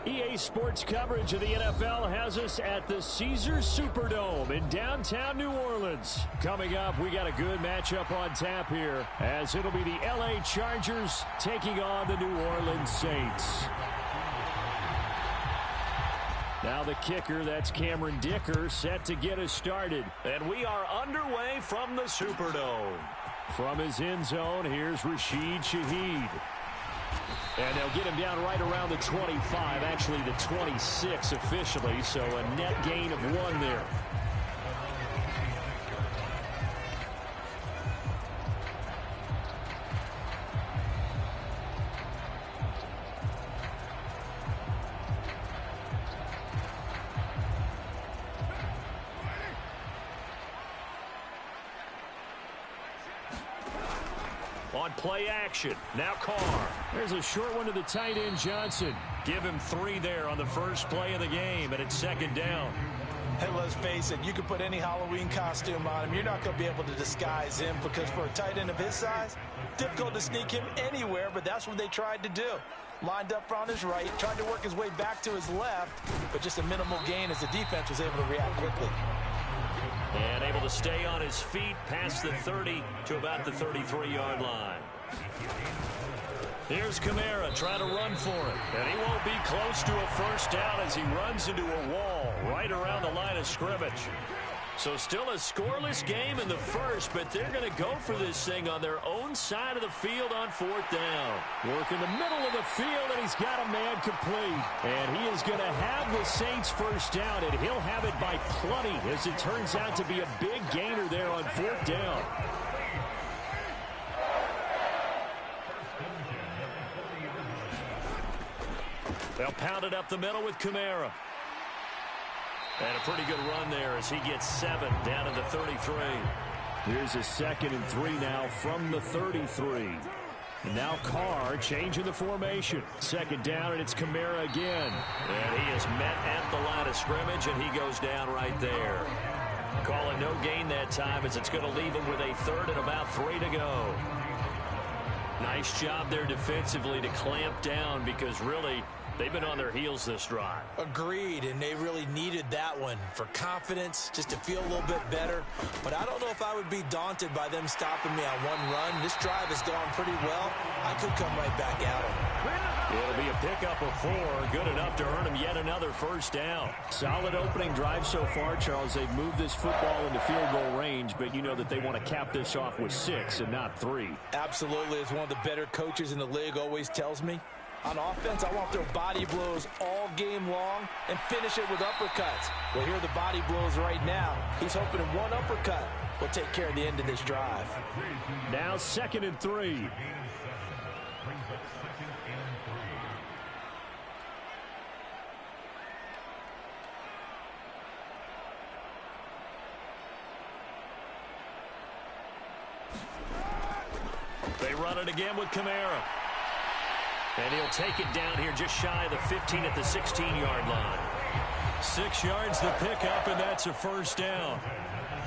EA Sports coverage of the NFL has us at the Caesars Superdome in downtown New Orleans. Coming up, we got a good matchup on tap here, as it'll be the LA Chargers taking on the New Orleans Saints. Now the kicker, that's Cameron Dicker, set to get us started. And we are underway from the Superdome. From his end zone, here's Rashid Shaheed. And they'll get him down right around the 25, actually the 26 officially, so a net gain of 1 there. On play action, now Carr. There's a short one to the tight end, Johnson. Give him 3 there on the first play of the game, and it's 2nd down. Hey, let's face it, you can put any Halloween costume on him. You're not going to be able to disguise him, because for a tight end of his size, difficult to sneak him anywhere, but that's what they tried to do. Lined up on his right, tried to work his way back to his left, but just a minimal gain as the defense was able to react quickly. And able to stay on his feet past the 30 to about the 33-yard line. Here's Kamara trying to run for it. And he won't be close to a first down as he runs into a wall right around the line of scrimmage. So still a scoreless game in the first, but they're going to go for this thing on their own side of the field on 4th down. Work in the middle of the field, and he's got a man complete. And he is going to have the Saints first down, and he'll have it by plenty, as it turns out to be a big gainer there on 4th down. They'll pound it up the middle with Kamara. And a pretty good run there as he gets 7 down to the 33. Here's a 2nd and 3 now from the 33. And now Carr changing the formation. 2nd down, and it's Kamara again. And he is met at the line of scrimmage, and he goes down right there. Calling no gain that time, as it's going to leave him with a 3rd and about 3 to go. Nice job there defensively to clamp down, because really they've been on their heels this drive. Agreed, and they really needed that one for confidence, just to feel a little bit better. But I don't know if I would be daunted by them stopping me on one run. This drive has gone pretty well. I could come right back at them. It'll be a pickup of 4, good enough to earn him yet another first down. Solid opening drive so far, Charles. They've moved this football into field goal range, but you know that they want to cap this off with 6 and not 3. Absolutely, as one of the better coaches in the league always tells me. On offense, I want their body blows all game long and finish it with uppercuts. Well, here are the body blows right now. He's hoping in one uppercut will take care of the end of this drive. Now 2nd and 3. They run it again with Kamara. And he'll take it down here just shy of the 15 at the 16-yard line. 6 yards the pickup, and that's a first down.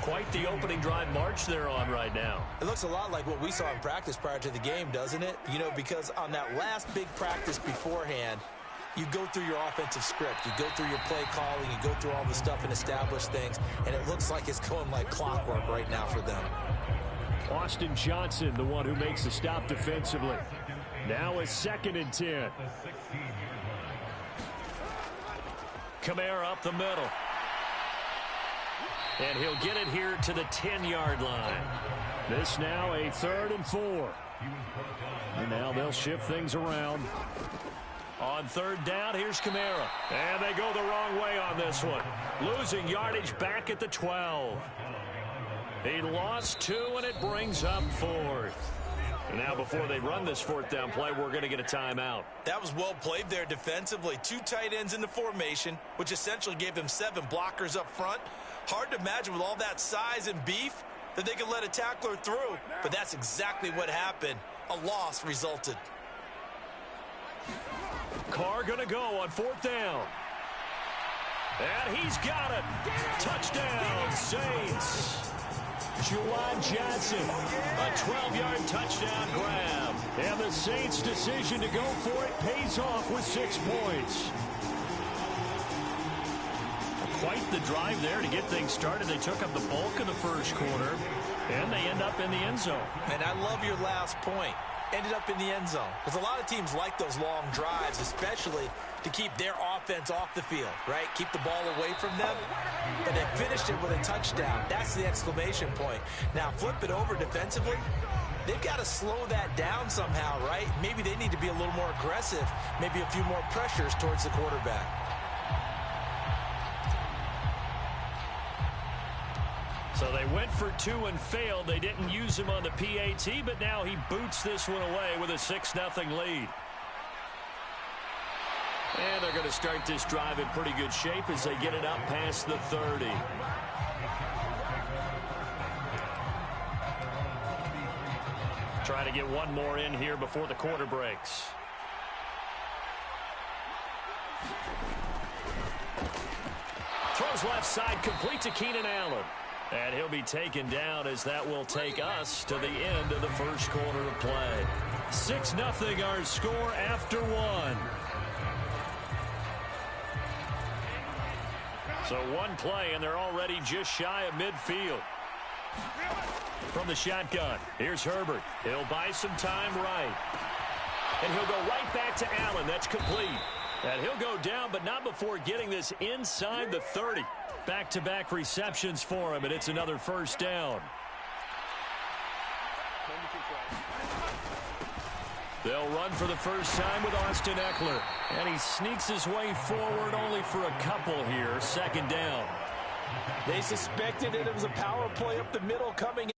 Quite the opening drive march they're on right now. It looks a lot like what we saw in practice prior to the game, doesn't it? You know, because on that last big practice beforehand, you go through your offensive script. You go through your play calling. You go through all the stuff and establish things. And it looks like it's going like clockwork right now for them. Austin Johnson, the one who makes the stop defensively. Now a 2nd and 10. Kamara up the middle. And he'll get it here to the 10-yard line. This now a 3rd and 4. And now they'll shift things around. On 3rd down, here's Kamara. And they go the wrong way on this one. Losing yardage back at the 12. He lost 2, and it brings up 4th. Now, before they run this 4th down play, we're going to get a timeout. That was well played there defensively. 2 tight ends in the formation, which essentially gave them 7 blockers up front. Hard to imagine with all that size and beef that they could let a tackler through, but that's exactly what happened. A loss resulted. Carr going to go on 4th down. And he's got it. Touchdown, Saints. Juwan Johnson, a 12-yard touchdown grab. And the Saints' decision to go for it pays off with 6 points. quite the drive there to get things started. They took up the bulk of the first quarter, and they end up in the end zone. And I love your last point. Ended up in the end zone. Because a lot of teams like those long drives, especially to keep their offense off the field, right? Keep the ball away from them. But they finished it with a touchdown. That's the exclamation point. Now, flip it over defensively. They've got to slow that down somehow, right? Maybe they need to be a little more aggressive. Maybe a few more pressures towards the quarterback. So they went for two and failed. They didn't use him on the PAT, but now he boots this one away with a 6-0 lead. And they're going to start this drive in pretty good shape as they get it up past the 30. Try to get one more in here before the quarter breaks. Throws left side, complete to Keenan Allen. And he'll be taken down as that will take us to the end of the first quarter of play. 6-0 our score after one. So one play, and they're already just shy of midfield. From the shotgun, here's Herbert. He'll buy some time right. And he'll go right back to Allen. That's complete. And he'll go down, but not before getting this inside the 30. Back-to-back receptions for him, and it's another first down. They'll run for the first time with Austin Ekeler. And he sneaks his way forward only for a couple here. Second down. They suspected it was a power play up the middle coming.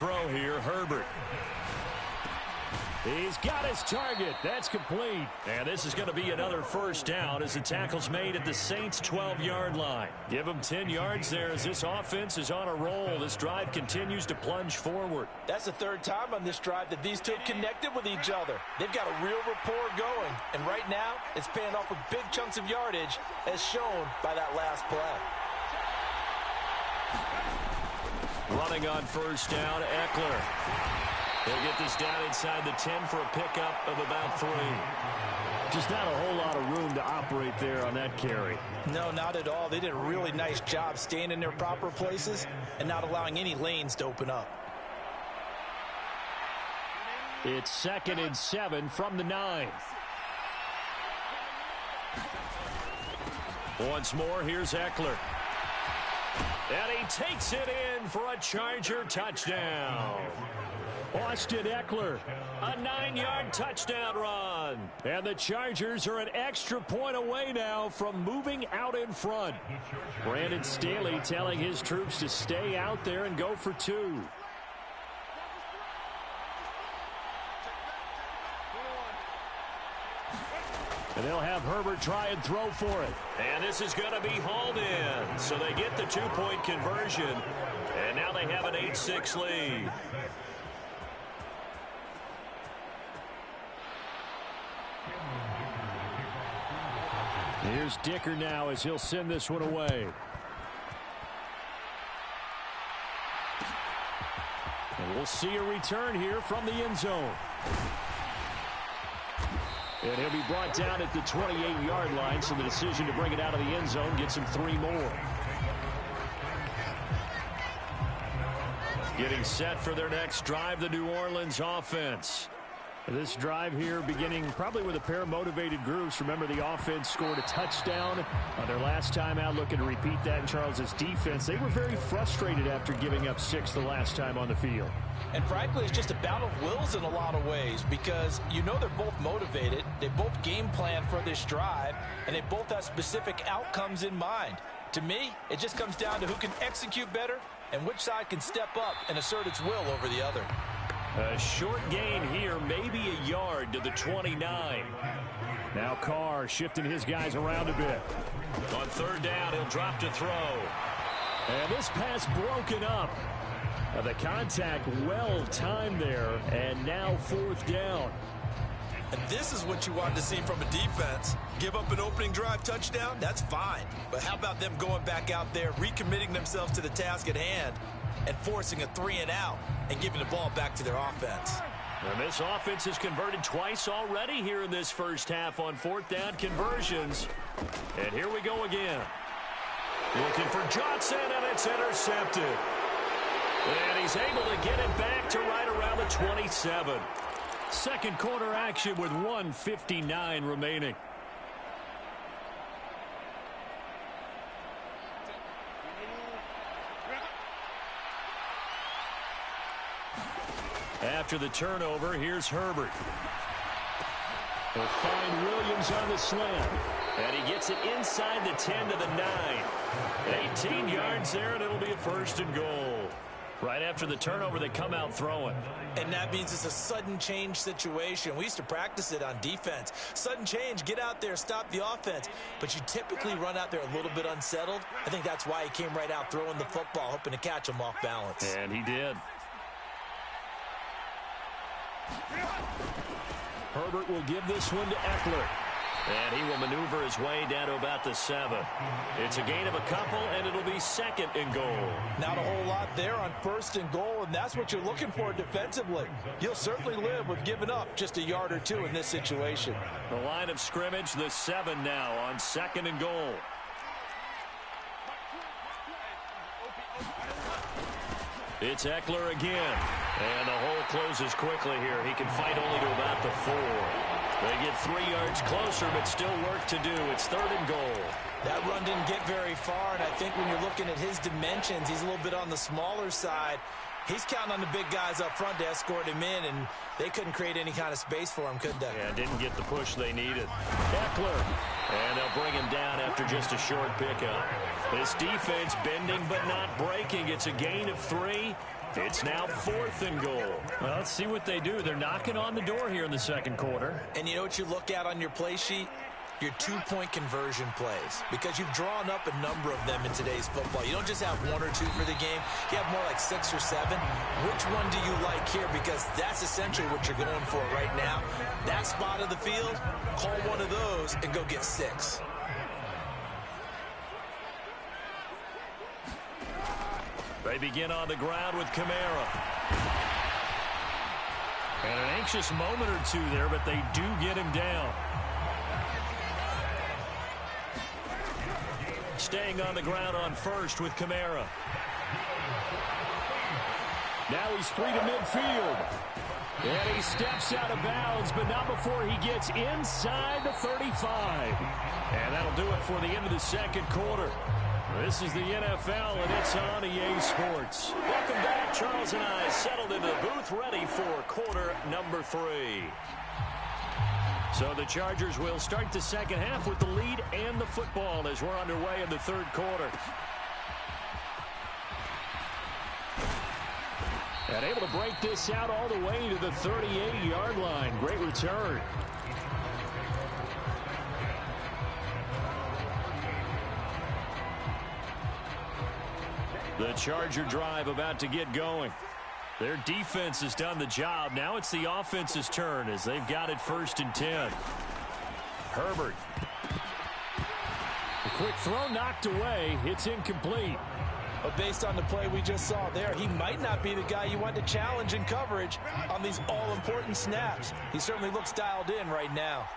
Throw here, Herbert. He's got his target. That's complete. And this is going to be another first down as the tackle's made at the Saints' 12-yard line. Give them 10 yards there as this offense is on a roll. This drive continues to plunge forward. That's the third time on this drive that these two have connected with each other. They've got a real rapport going. And right now, it's paying off with big chunks of yardage as shown by that last play. Running on first down, Ekeler. He'll get this down inside the 10 for a pickup of about 3. Just not a whole lot of room to operate there on that carry. No, not at all. They did a really nice job staying in their proper places and not allowing any lanes to open up. It's 2nd and 7 from the 9. Once more, here's Ekeler. And he takes it in for a Charger touchdown. Austin Ekeler, a 9-yard touchdown run. And the Chargers are an extra point away now from moving out in front. Brandon Staley telling his troops to stay out there and go for 2. And they'll have Herbert try and throw for it. And this is going to be hauled in. So they get the 2-point conversion. And now they have an 8-6 lead. Here's Dicker now as he'll send this one away. And we'll see a return here from the end zone. And he'll be brought down at the 28-yard line, so the decision to bring it out of the end zone gets him 3 more. Getting set for their next drive, the New Orleans offense. This drive here beginning probably with a pair of motivated groups. Remember, the offense scored a touchdown on their last time out, looking to repeat that in Charles's defense. They were very frustrated after giving up 6 the last time on the field. And frankly, it's just a battle of wills in a lot of ways because you know they're both motivated. They both game plan for this drive, and they both have specific outcomes in mind. To me, it just comes down to who can execute better and which side can step up and assert its will over the other. A short gain here, maybe a yard to the 29. Now Carr shifting his guys around a bit. On 3rd down, he'll drop to throw. And this pass broken up. The contact well timed there, and now 4th down. And this is what you want to see from a defense. Give up an opening drive touchdown, that's fine. But how about them going back out there, recommitting themselves to the task at hand, and forcing a 3-and-out and giving the ball back to their offense? And this offense has converted twice already here in this first half on fourth down conversions. And here we go again. Looking for Johnson, and it's intercepted. And he's able to get it back to right around the 27. Second quarter action with 1:59 remaining. After the turnover, here's Herbert. They'll find Williams on the slant. And he gets it inside the 10 to the 9. 18 yards there, and it'll be a first and goal. Right after the turnover, they come out throwing. And that means it's a sudden change situation. We used to practice it on defense. Sudden change, get out there, stop the offense. But you typically run out there a little bit unsettled. I think that's why he came right out throwing the football, hoping to catch him off balance. And he did. Herbert will give this one to Eckler. And he will maneuver his way down to about the 7. It's a gain of a couple, and it'll be second and goal. Not a whole lot there on first and goal, and that's what you're looking for defensively. You'll certainly live with giving up just a yard or two in this situation. The line of scrimmage, the 7 now on second and goal. It's Eckler again. And the hole closes quickly here. He can fight only to about the 4. They get 3 yards closer, but still work to do. It's third and goal. That run didn't get very far, and I think when you're looking at his dimensions, he's a little bit on the smaller side. He's counting on the big guys up front to escort him in, and they couldn't create any kind of space for him, could they? Yeah, didn't get the push they needed. Eckler. And they'll bring him down after just a short pickup. This defense bending but not breaking. It's a gain of 3. It's now fourth and goal. Well, let's see what they do. They're knocking on the door here in the second quarter. And you know what you look at on your play sheet? Your 2-point conversion plays, because you've drawn up a number of them in today's football. You don't just have 1 or 2 for the game. You have more like 6 or 7. Which one do you like here? Because that's essentially what you're going for right now. That spot of the field, call one of those and go get 6. They begin on the ground with Kamara. And an anxious moment or two there, but they do get him down. Staying on the ground on first with Kamara. Now he's free to midfield. And he steps out of bounds, but not before he gets inside the 35. And that'll do it for the end of the second quarter. This is the NFL, and it's on EA Sports. Welcome back. Charles and I settled into the booth, ready for quarter number 3. So the Chargers will start the second half with the lead and the football as we're underway in the third quarter. And able to break this out all the way to the 38-yard line. Great return. The Charger drive about to get going. Their defense has done the job. Now it's the offense's turn as they've got it first and 10. Herbert. A quick throw knocked away. It's incomplete. But based on the play we just saw there, he might not be the guy you want to challenge in coverage on these all-important snaps. He certainly looks dialed in right now.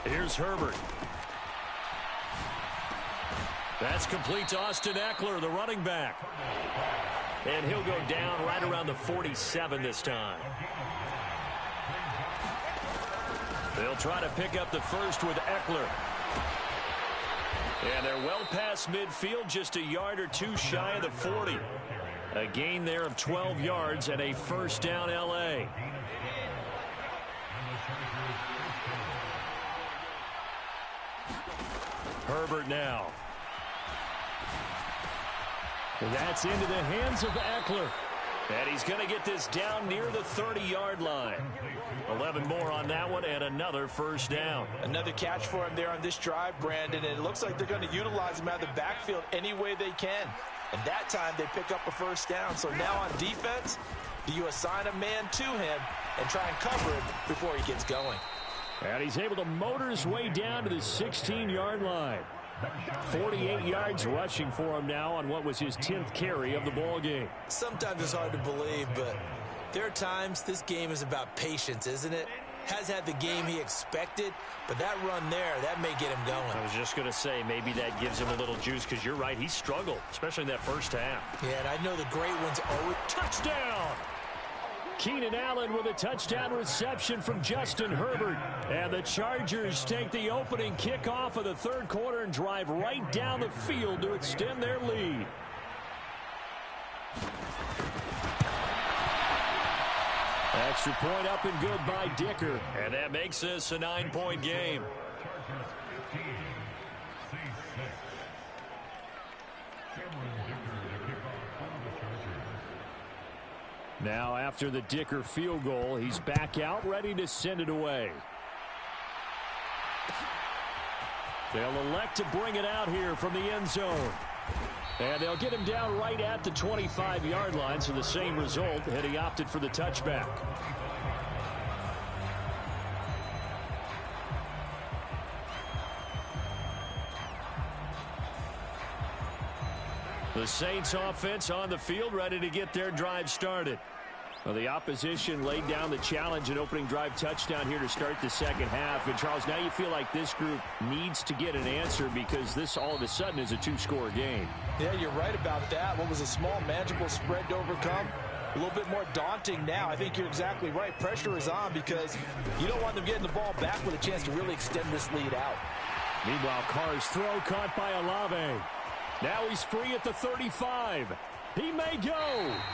Here's Herbert. That's complete to Austin Eckler, the running back. And he'll go down right around the 47 this time. They'll try to pick up the first with Eckler. And they're well past midfield, just a yard or 2 shy of the 40. A gain there of 12 yards and a first down L.A. Herbert now. And that's into the hands of Eckler. And he's going to get this down near the 30-yard line. 11 more on that one and another first down. Another catch for him there on this drive, Brandon. And it looks like they're going to utilize him out of the backfield any way they can. And that time they pick up a first down. So now on defense, Do you assign a man to him and try and cover him before he gets going? And he's able to motor his way down to the 16-yard line. 48 yards rushing for him now on what was his 10th carry of the ball game. Sometimes it's hard to believe, but there are times this game is about patience, isn't it? Has had the game he expected, but that run there, that may get him going. I was just going to say, maybe that gives him a little juice, because you're right, he struggled, especially in that first half. Yeah, and I know the great ones always... Touchdown! Keenan Allen with a touchdown reception from Justin Herbert. And the Chargers take the opening kickoff of the third quarter and drive right down the field to extend their lead. Extra point up and good by Dicker. And that makes this a 9-point game. Now after the Dicker field goal, he's back out ready to send it away. They'll elect to bring it out here from the end zone. And they'll get him down right at the 25-yard line, so the same result, and he opted for the touchback. The Saints offense on the field, ready to get their drive started. Well, the opposition laid down the challenge and opening drive touchdown here to start the second half. And, Charles, now you feel like this group needs to get an answer because this all of a sudden is a two-score game. Yeah, you're right about that. What was a small, manageable spread to overcome? A little bit more daunting now. I think you're exactly right. Pressure is on because you don't want them getting the ball back with a chance to really extend this lead out. Meanwhile, Carr's throw caught by Olave. Now he's free at the 35. He may go.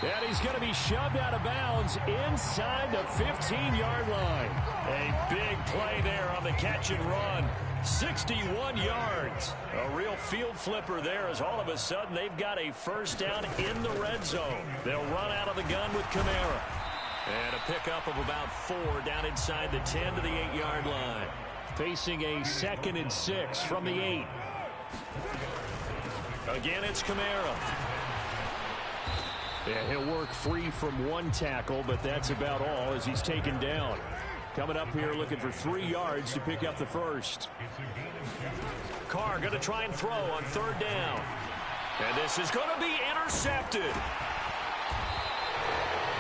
And he's going to be shoved out of bounds inside the 15-yard line. A big play there on the catch and run. 61 yards. A real field flipper there as all of a sudden they've got a first down in the red zone. They'll run out of the gun with Kamara. And a pickup of about 4 down inside the 10 to the 8-yard line. Facing a 2nd and 6 from the 8. Again, it's Kamara. Yeah, he'll work free from one tackle, but that's about all as he's taken down. Coming up here looking for 3 yards to pick up the first. Carr going to try and throw on 3rd down. And this is going to be intercepted.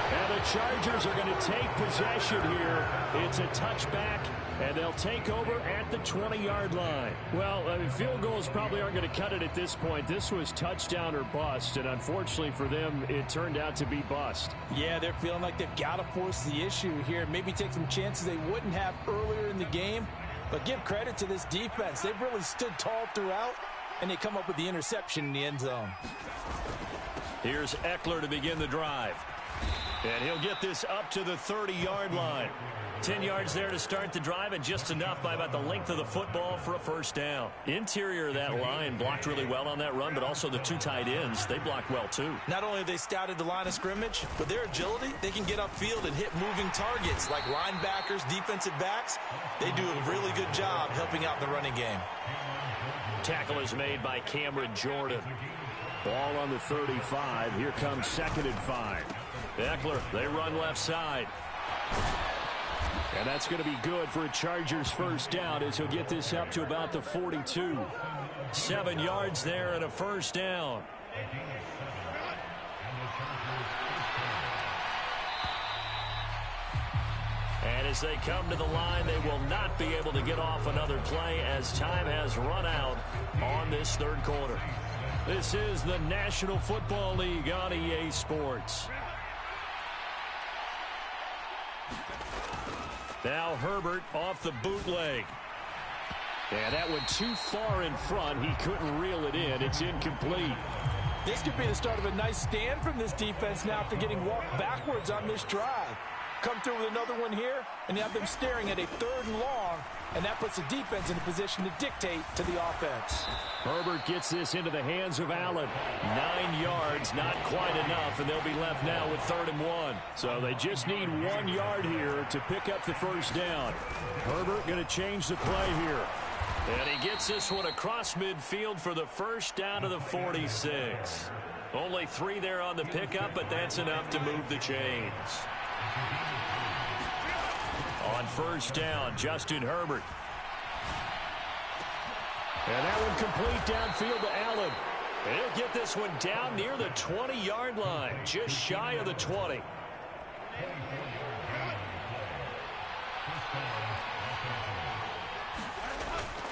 And the Chargers are going to take possession here. It's a touchback, and they'll take over at the 20-yard line. Well, I mean, field goals probably aren't going to cut it at this point. This was touchdown or bust, and unfortunately for them, it turned out to be bust. Yeah, they're feeling like they've got to force the issue here. Maybe take some chances they wouldn't have earlier in the game. But give credit to this defense. They've really stood tall throughout, and they come up with the interception in the end zone. Here's Eckler to begin the drive. And he'll get this up to the 30-yard line. 10 yards there to start the drive, and just enough by about the length of the football for a first down. Interior of that line blocked really well on that run, but also the 2 tight ends, they blocked well too. Not only have they scouted the line of scrimmage, but their agility, they can get upfield and hit moving targets like linebackers, defensive backs. They do a really good job helping out the running game. Tackle is made by Cameron Jordan. Ball on the 35. Here comes 2nd and 5. Eckler, they run left side. And that's going to be good for a Chargers first down as he'll get this up to about the 42. 7 yards there and a first down. And as they come to the line, they will not be able to get off another play as time has run out on this third quarter. This is the National Football League on EA Sports. Now Herbert off the bootleg. And that went too far in front. He couldn't reel it in. It's incomplete. This could be the start of a nice stand from this defense now after getting walked backwards on this drive. Come through with another one here, and you have them staring at a 3rd and long, and that puts the defense in a position to dictate to the offense. Herbert gets this into the hands of Allen. 9 yards, not quite enough, and they'll be left now with 3rd and 1. So they just need 1 yard here to pick up the first down. Herbert going to change the play here. And he gets this one across midfield for the first down to the 46. Only 3 there on the pickup, but that's enough to move the chains. On first down, Justin Herbert. And that one complete downfield to Allen. And he'll get this one down near the 20-yard line, just shy of the 20.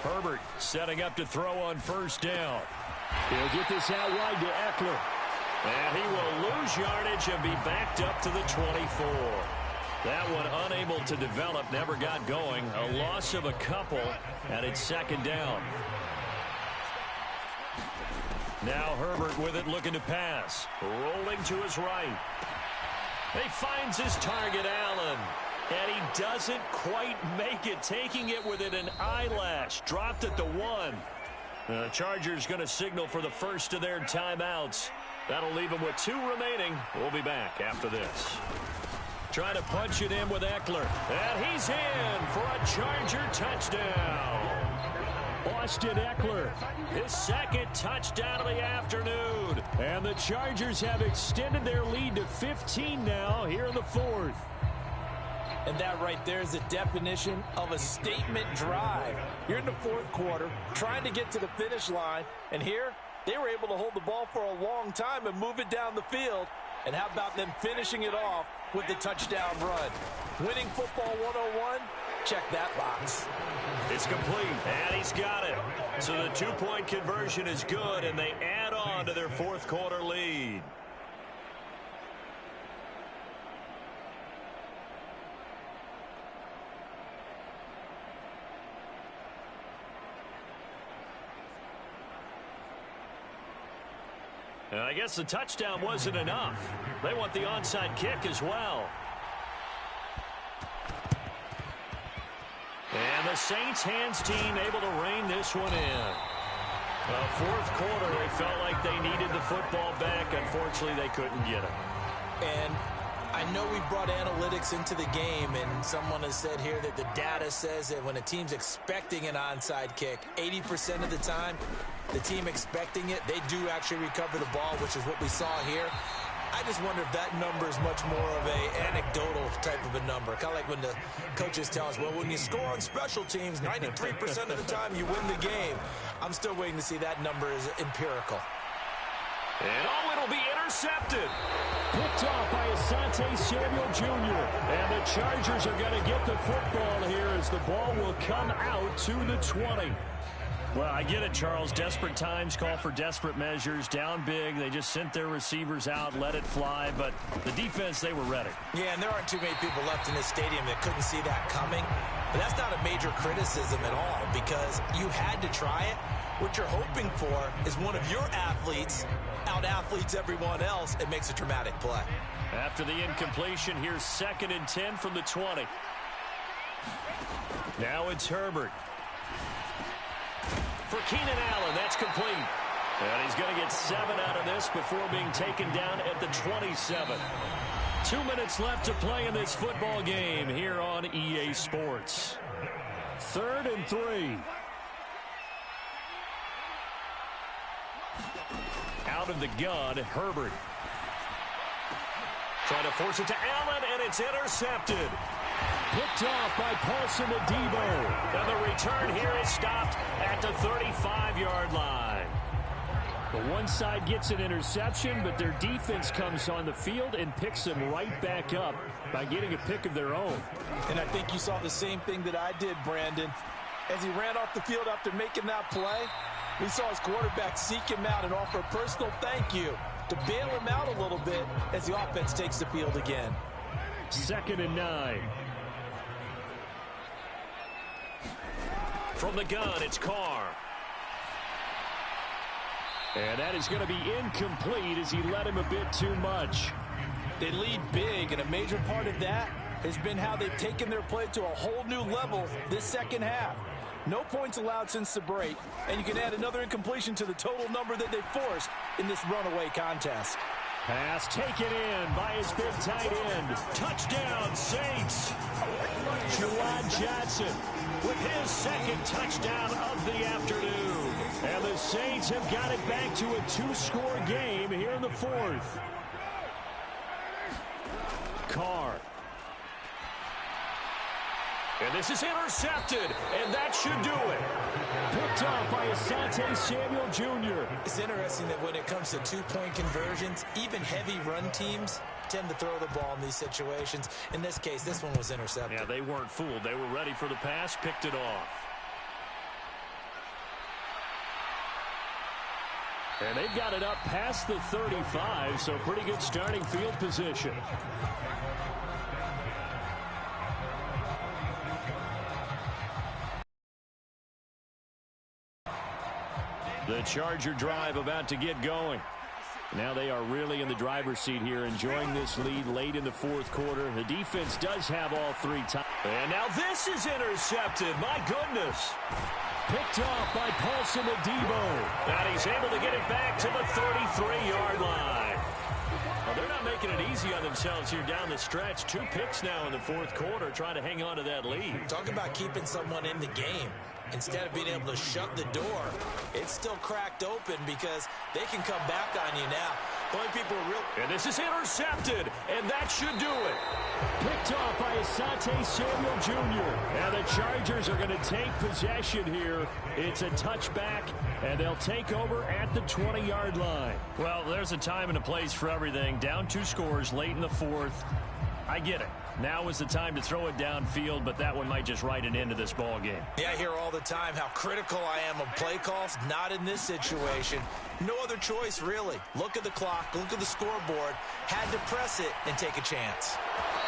Herbert setting up to throw on first down. He'll get this out wide to Eckler. And he will lose yardage and be backed up to the 24. That one unable to develop, never got going. A loss of a couple, and it's second down. Now Herbert with it, looking to pass. Rolling to his right. He finds his target, Allen. And he doesn't quite make it, taking it within an eyelash. Dropped at the 1. The Chargers going to signal for the first of their timeouts. That'll leave them with 2 remaining. We'll be back after this. Trying to punch it in with Eckler. And he's in for a Charger touchdown. Austin Eckler, his second touchdown of the afternoon. And the Chargers have extended their lead to 15 now here in the 4th. And that right there is the definition of a statement drive. You're in the 4th quarter, trying to get to the finish line, and here they were able to hold the ball for a long time and move it down the field. And how about them finishing it off with the touchdown run? Winning football 101, check that box. It's complete, and he's got it. So the 2-point conversion is good, and they add on to their 4th quarter lead. I guess the touchdown wasn't enough. They want the onside kick as well. And the Saints hands team able to rein this one in. 4th quarter, they felt like they needed the football back. Unfortunately, they couldn't get it. And I know we brought analytics into the game, and someone has said here that the data says that when a team's expecting an onside kick, 80% of the time, the team expecting it, they do actually recover the ball, which is what we saw here. I just wonder if that number is much more of a anecdotal type of a number. Kind of like when the coaches tell us, well, when you score on special teams, 93% of the time you win the game. I'm still waiting to see that number is empirical. And it'll be intercepted. Picked off by Asante Samuel Jr. And the Chargers are going to get the football here as the ball will come out to the 20. Well, I get it, Charles. Desperate times call for desperate measures. Down big. They just sent their receivers out, let it fly. But the defense, they were ready. Yeah, and there aren't too many people left in this stadium that couldn't see that coming. But that's not a major criticism at all because you had to try it. What you're hoping for is one of your athletes out-athletes everyone else and makes a dramatic play. After the incompletion, here's 2nd and 10 from the 20. Now it's Herbert. For Keenan Allen, that's complete. And he's going to get 7 out of this before being taken down at the 27. 2 minutes left to play in this football game here on EA Sports. 3rd and 3. Out of the gun, Herbert. Trying to force it to Allen, and it's intercepted. Picked off by Paulson Adebo. And the return here is stopped at the 35-yard line. The one side gets an interception, but their defense comes on the field and picks them right back up by getting a pick of their own. And I think you saw the same thing that I did, Brandon. As he ran off the field after making that play, we saw his quarterback seek him out and offer a personal thank you to bail him out a little bit as the offense takes the field again. 2nd and 9. From the gun, it's Carr. And that is going to be incomplete as he led him a bit too much. They lead big, and a major part of that has been how they've taken their play to a whole new level this second half. No points allowed since the break, and you can add another incompletion to the total number that they forced in this runaway contest. Pass taken in by his big tight end. Touchdown, Saints. Juwan Johnson with his 2nd touchdown of the afternoon. And the Saints have got it back to a 2-score game here in the fourth. Carr. And this is intercepted, and that should do it. Picked off by Asante Samuel Jr. It's interesting that when it comes to two-point conversions, even heavy run teams tend to throw the ball in these situations. In this case, this one was intercepted. Yeah, they weren't fooled. They were ready for the pass, picked it off. And they've got it up past the 35, so pretty good starting field position. The Charger drive about to get going. Now they are really in the driver's seat here, enjoying this lead late in the fourth quarter. The defense does have all three times. And now this is intercepted. My goodness. Picked off by Paulson Adebo. And he's able to get it back to the 33-yard line. Well, they're not making it easy on themselves here down the stretch. 2 picks now in the fourth quarter, trying to hang on to that lead. Talk about keeping someone in the game. Instead of being able to shut the door, it's still cracked open because they can come back on you now. The only people are real. And this is intercepted, and that should do it. Picked off by Asante Samuel Jr. And the Chargers are going to take possession here. It's a touchback, and they'll take over at the 20-yard line. Well, there's a time and a place for everything. Down 2 scores late in the fourth. I get it. Now is the time to throw it downfield, but that one might just write an end to this ball game. Yeah, I hear all the time how critical I am of play calls. Not in this situation. No other choice, really. Look at the clock. Look at the scoreboard. Had to press it and take a chance.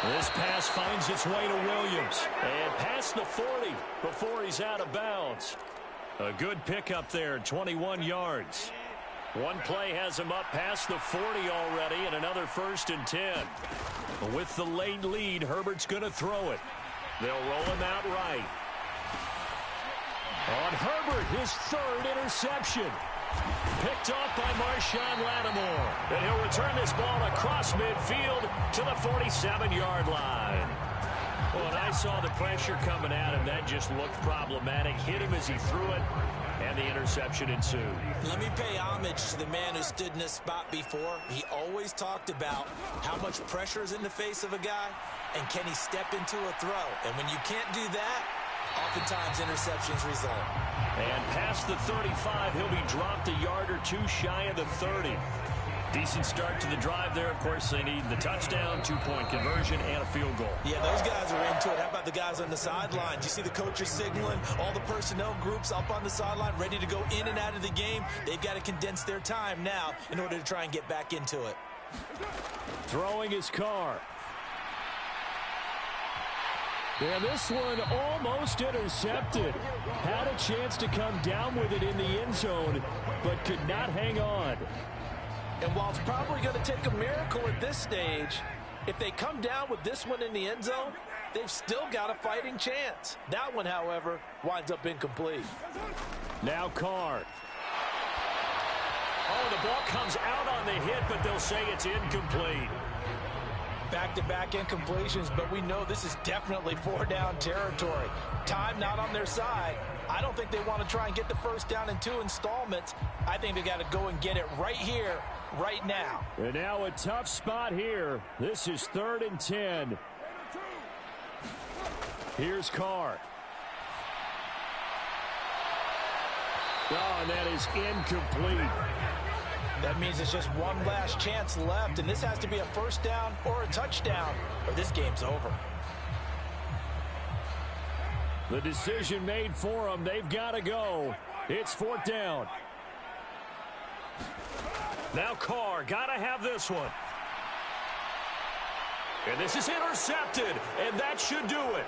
This pass finds its way to Williams. And past the 40 before he's out of bounds. A good pickup there, 21 yards. One play has him up past the 40 already, and another 1st and 10. With the late lead, Herbert's going to throw it. They'll roll him out right. On Herbert, his 3rd interception. Picked off by Marshawn Lattimore. And he'll return this ball across midfield to the 47-yard line. Well, when I saw the pressure coming at him, that just looked problematic. Hit him as he threw it, and the interception ensued. Let me pay homage to the man who stood in this spot before. He always talked about how much pressure is in the face of a guy, and can he step into a throw. And when you can't do that, oftentimes interceptions result. And past the 35, he'll be dropped a yard or 2 shy of the 30. Decent start to the drive there. Of course, they need the touchdown, 2-point conversion, and a field goal. Yeah, those guys are into it. How about the guys on the sideline? You see the coaches signaling, all the personnel groups up on the sideline ready to go in and out of the game. They've got to condense their time now in order to try and get back into it. Throwing his Carr. And this one almost intercepted. Had a chance to come down with it in the end zone, but could not hang on. And while it's probably going to take a miracle at this stage, if they come down with this one in the end zone, they've still got a fighting chance. That one, however, winds up incomplete. Now Carr. Oh, the ball comes out on the hit, but they'll say it's incomplete. Back-to-back incompletions, but we know this is definitely 4-down territory. Time not on their side. I don't think they want to try and get the first down in 2 installments. I think they got to go and get it right here, right now. And now a tough spot here. This is 3rd and 10. Here's Carr. Oh, and that is incomplete. That means it's just one last chance left, and this has to be a first down or a touchdown, or this game's over. The decision made for them. They've got to go. It's 4th down. Now Carr, got to have this one. And this is intercepted, and that should do it.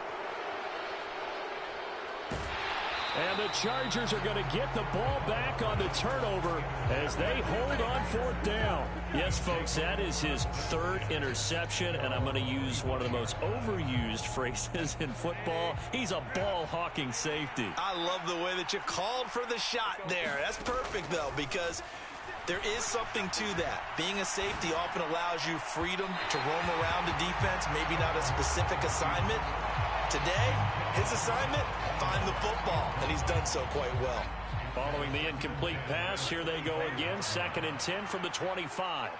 And the Chargers are going to get the ball back on the turnover as they hold on 4th down. Yes, folks, that is his 3rd interception, and I'm going to use one of the most overused phrases in football. He's a ball-hawking safety. I love the way that you called for the shot there. That's perfect, though, because there is something to that. Being a safety often allows you freedom to roam around the defense, maybe not a specific assignment. Today, his assignment, find the football, and he's done so quite well. Following the incomplete pass, here they go again. 2nd and 10 from the 25.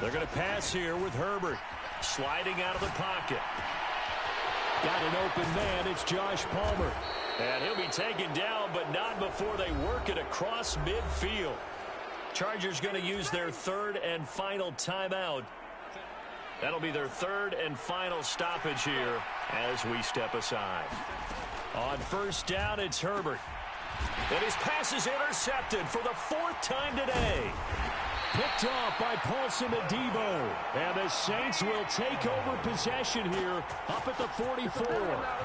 They're going to pass here with Herbert. Sliding out of the pocket. Got an open man. It's Josh Palmer. And he'll be taken down, but not before they work it across midfield. Chargers going to use their 3rd and final timeout. That'll be their 3rd and final stoppage here as we step aside. On 1st down, it's Herbert. And his pass is intercepted for the 4th time today. Picked off by Paulson Adebo. And the Saints will take over possession here up at the 44.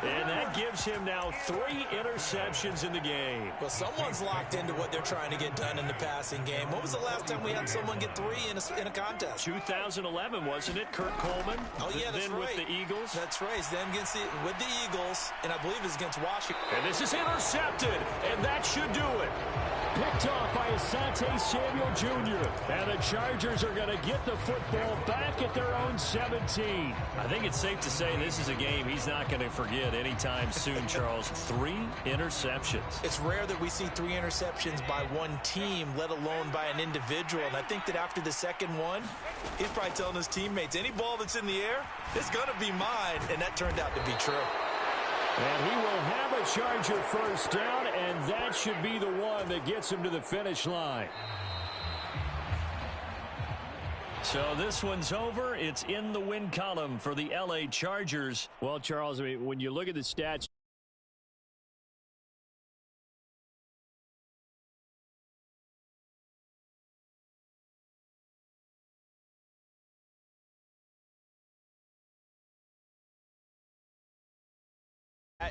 And that gives him now 3 interceptions in the game. Well, someone's locked into what they're trying to get done in the passing game. When was the last time we had someone get 3 in a contest? 2011, wasn't it? Kurt Coleman? Oh, yeah, that's then right. with the Eagles. That's right. Then with the Eagles, and I believe it's against Washington. And this is intercepted, and that should do it. Picked off by Asante Samuel Jr. And the Chargers are going to get the football back at their own 17. I think it's safe to say this is a game he's not going to forget anytime soon, Charles. 3 interceptions. It's rare that we see 3 interceptions by one team, let alone by an individual. And I think that after the second one, he's probably telling his teammates, any ball that's in the air, it's going to be mine. And that turned out to be true. And he will have a Charger 1st down, and that should be the one that gets him to the finish line. So this one's over. It's in the win column for the L.A. Chargers. Well, Charles, I mean, when you look at the stats,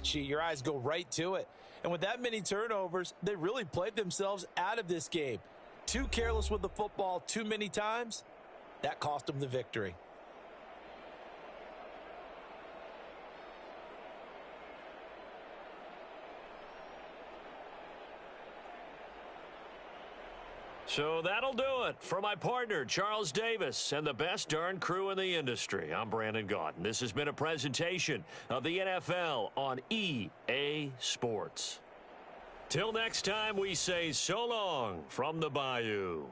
sheet, your eyes go right to it. And with that many turnovers, they really played themselves out of this game. Too careless with the football too many times. That cost them the victory. So that'll do it for my partner, Charles Davis, and the best darn crew in the industry. I'm Brandon Gaudin. This has been a presentation of the NFL on EA Sports. Till next time, we say so long from the Bayou.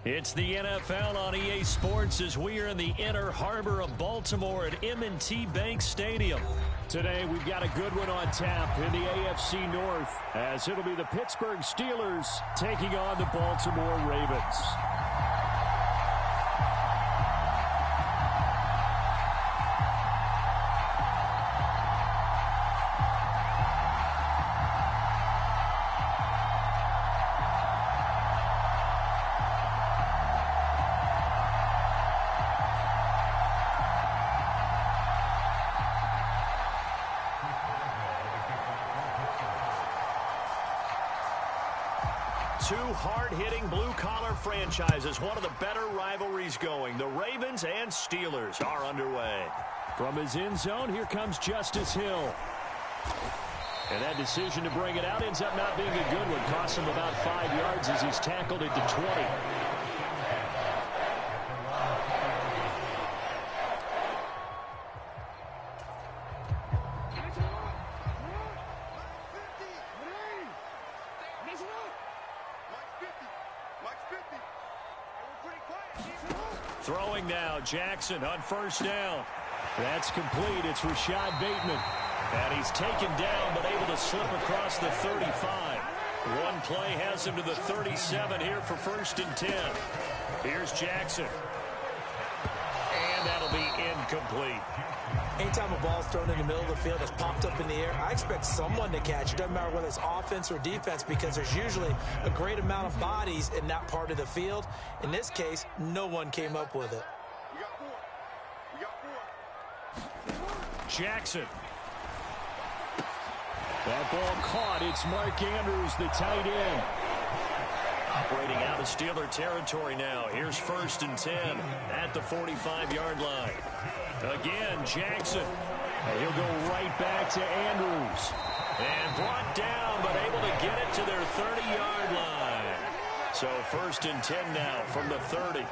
It's the NFL on EA Sports as we are in the inner harbor of Baltimore at M&T Bank Stadium. Today we've got a good one on tap in the AFC North, as it'll be the Pittsburgh Steelers taking on the Baltimore Ravens. Two hard-hitting blue-collar franchises, one of the better rivalries going. The Ravens and Steelers are underway. From his end zone, here comes Justice Hill. And that decision to bring it out ends up not being a good one. Costs him about 5 yards as he's tackled at the 20. Throwing now, Jackson on first down. That's complete. It's Rashad Bateman. And he's taken down, but able to slip across the 35. One play has him to the 37 here for 1st and 10. Here's Jackson. And that'll be incomplete. Anytime a ball's thrown in the middle of the field that's popped up in the air, I expect someone to catch it. Doesn't matter whether it's offense or defense, because there's usually a great amount of bodies in that part of the field. In this case, no one came up with it. Jackson. That ball caught. It's Mark Andrews, the tight end. Operating out of Steeler territory now. Here's 1st and 10 at the 45-yard line. Again, Jackson. And he'll go right back to Andrews. And brought down, but able to get it to their 30-yard line. So 1st and 10 now from the 30.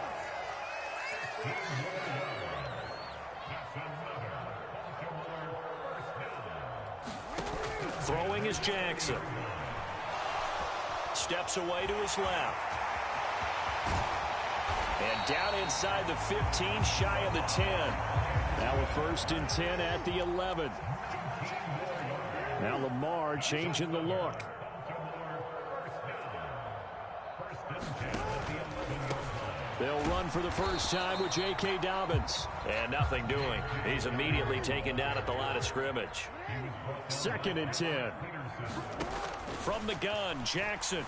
Throwing is Jackson. Steps away to his left. And down inside the 15, shy of the 10. Now a 1st and 10 at the 11. Now Lamar changing the look. They'll run for the first time with J.K. Dobbins. And nothing doing. He's immediately taken down at the line of scrimmage. 2nd and 10. From the gun, Jackson.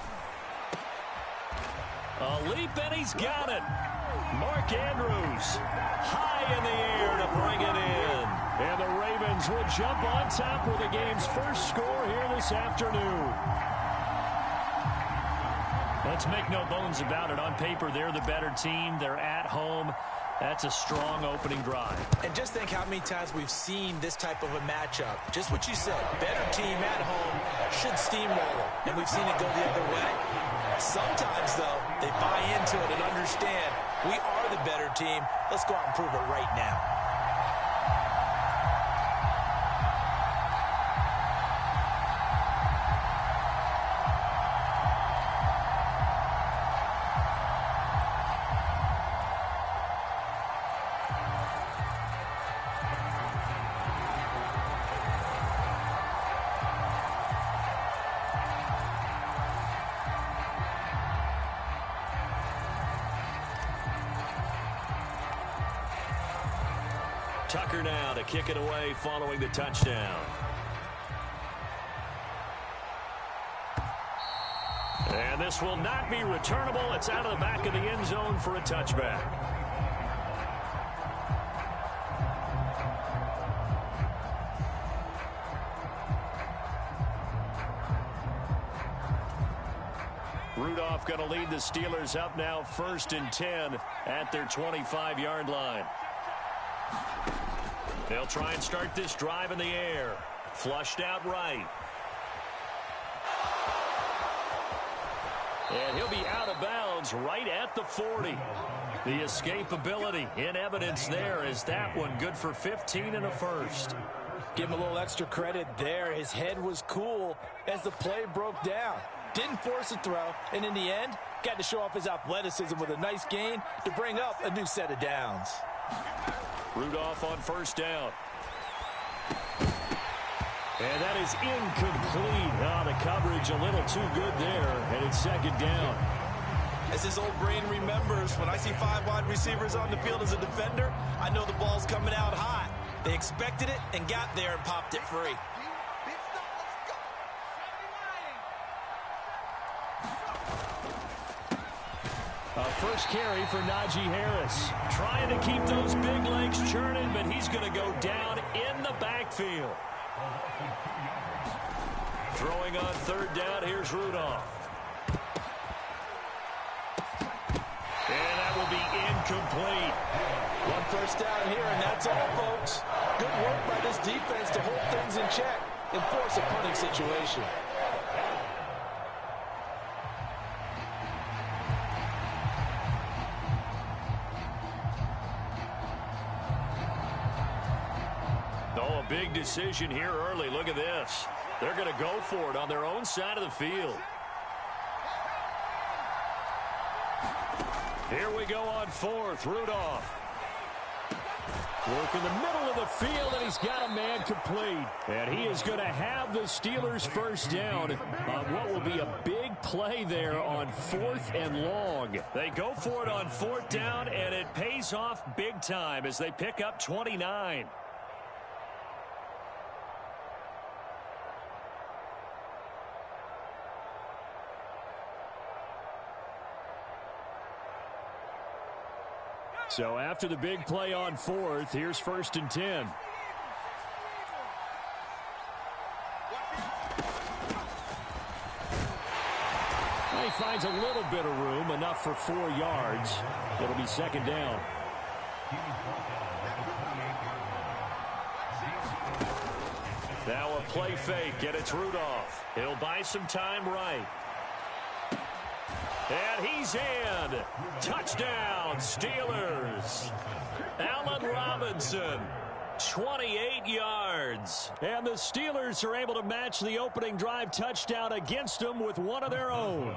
A leap, and he's got it. Mark Andrews high in the air to bring it in. And the Ravens will jump on top with the game's first score here this afternoon. Let's make no bones about it. On paper, they're the better team. They're at home. That's a strong opening drive. And just think how many times we've seen this type of a matchup. Just what you said, better team at home should steamroll them. And we've seen it go the other way. Sometimes, though, they buy into it and understand we are the better team. Let's go out and prove it right now. Tucker now to kick it away following the touchdown. And this will not be returnable. It's out of the back of the end zone for a touchback. Rudolph going to lead the Steelers up now 1st and 10 at their 25-yard line. They'll try and start this drive in the air. Flushed out right. And he'll be out of bounds right at the 40. The escapability in evidence there is that one good for 15 and a first. Give him a little extra credit there. His head was cool as the play broke down. Didn't force a throw, and in the end, got to show off his athleticism with a nice gain to bring up a new set of downs. Rudolph on first down. And that is incomplete. The coverage a little too good there, and it's 2nd down. As his old brain remembers, when I see 5 wide receivers on the field as a defender, I know the ball's coming out hot. They expected it and got there and popped it free. First carry for Najee Harris. Trying to keep those big legs churning, but he's going to go down in the backfield. Throwing on 3rd down, here's Rudolph. And that will be incomplete. 1 first down here, and that's all, folks. Good work by this defense to hold things in check. and force a punting situation. Oh, a big decision here early. Look at this. They're going to go for it on their own side of the field. Here we go on fourth. Rudolph. Work in the middle of the field, and he's got a man complete. And he is going to have the Steelers first down on what will be a big play there on 4th and long. They go for it on 4th down, and it pays off big time as they pick up 29. So after the big play on 4th, here's 1st and 10. He finds a little bit of room, enough for 4 yards. It'll be 2nd down. Now a play fake, and it's Rudolph. He'll buy some time right. And he's in. Touchdown, Steelers. Allen Robinson, 28 yards. And the Steelers are able to match the opening drive touchdown against them with one of their own.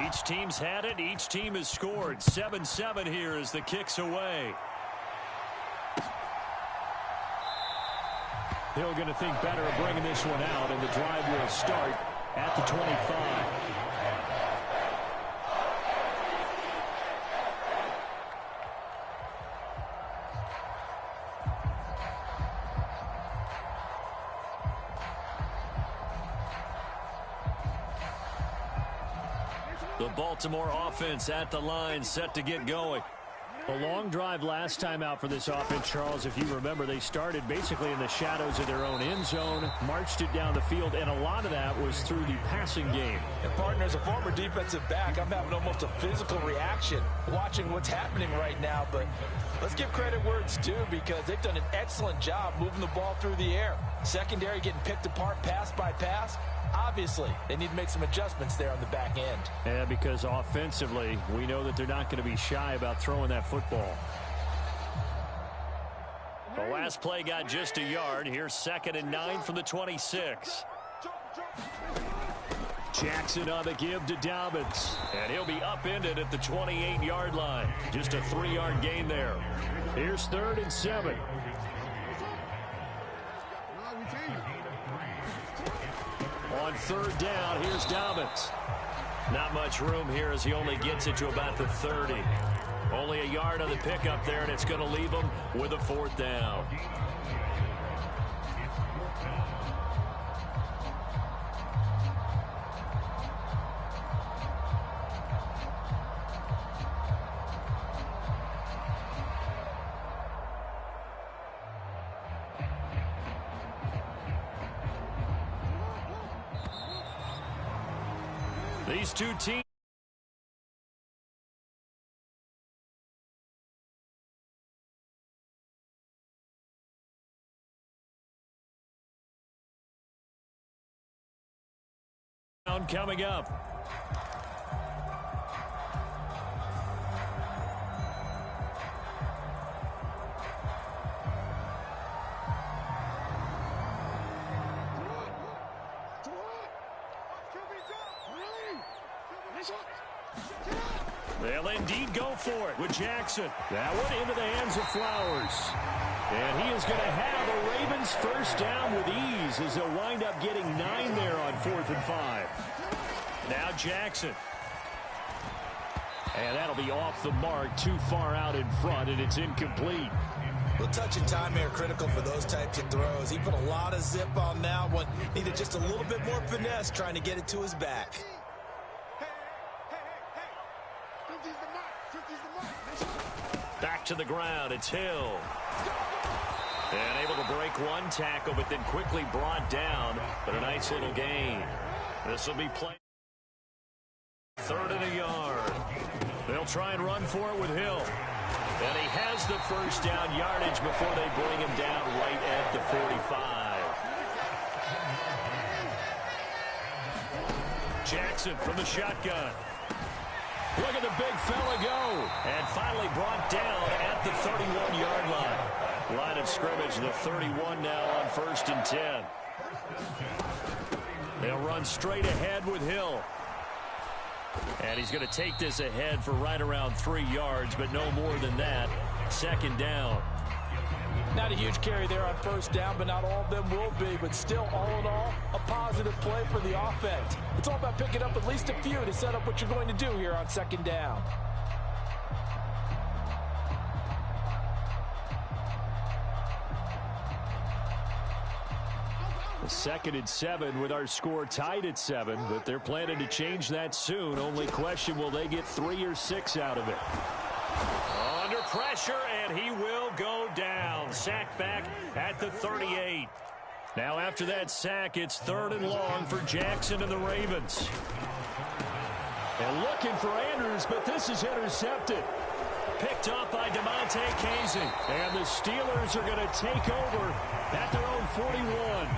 Each team's had it. Each team has scored. 7-7 here as the kick's away. Hill going to think better of bringing this one out, and the drive will start at the 25. The Baltimore offense at the line, set to get going. A long drive last time out for this offense, Charles. If you remember, they started basically in the shadows of their own end zone, marched it down the field, and a lot of that was through the passing game. And partner, as a former defensive back, I'm having almost a physical reaction watching what's happening right now. But let's give credit where it's due, because they've done an excellent job moving the ball through the air. Secondary getting picked apart pass by pass. Obviously, they need to make some adjustments there on the back end. Yeah, because offensively, we know that they're not going to be shy about throwing that football. The last play got just a yard. Here's 2nd and 9 from the 26. Jackson on the give to Dobbins. And he'll be upended at the 28-yard line. Just a 3-yard gain there. Here's 3rd and 7. On 3rd down, here's Dobbins. Not much room here as he only gets it to about the 30. Only a yard on the pickup there, and it's going to leave him with a 4th down. These two teams coming up. They'll indeed go for it with Jackson. That one into the hands of Flowers. And he is going to have the Ravens first down with ease as they'll wind up getting 9 there on 4th and 5. Now Jackson. And that'll be off the mark, too far out in front, and it's incomplete. Well, touch and time are critical for those types of throws. He put a lot of zip on that one. Needed just a little bit more finesse trying to get it to his back. Back to the ground, it's Hill. And able to break one tackle, but then quickly brought down. But a nice little gain. This will be played. 3rd and a yard. They'll try and run for it with Hill. And he has the first down yardage before they bring him down right at the 45. Jackson from the shotgun. Look at the big fella go. And finally brought down at the 31-yard line. Line of scrimmage, the 31 now on 1st and 10. They'll run straight ahead with Hill. And he's going to take this ahead for right around 3 yards, but no more than that. 2nd down. Not a huge carry there on 1st down, but not all of them will be. But still, all in all, a positive play for the offense. It's all about picking up at least a few to set up what you're going to do here on 2nd down. A 2nd and 7 with our score tied at 7, but they're planning to change that soon. Only question, will they get 3 or 6 out of it? Under pressure, and he will go down. Sack back at the 38. Now after that sack, it's 3rd and long for Jackson and the Ravens. And looking for Andrews, but this is intercepted. Picked up by DeMonte Casey. And the Steelers are going to take over at their own 41.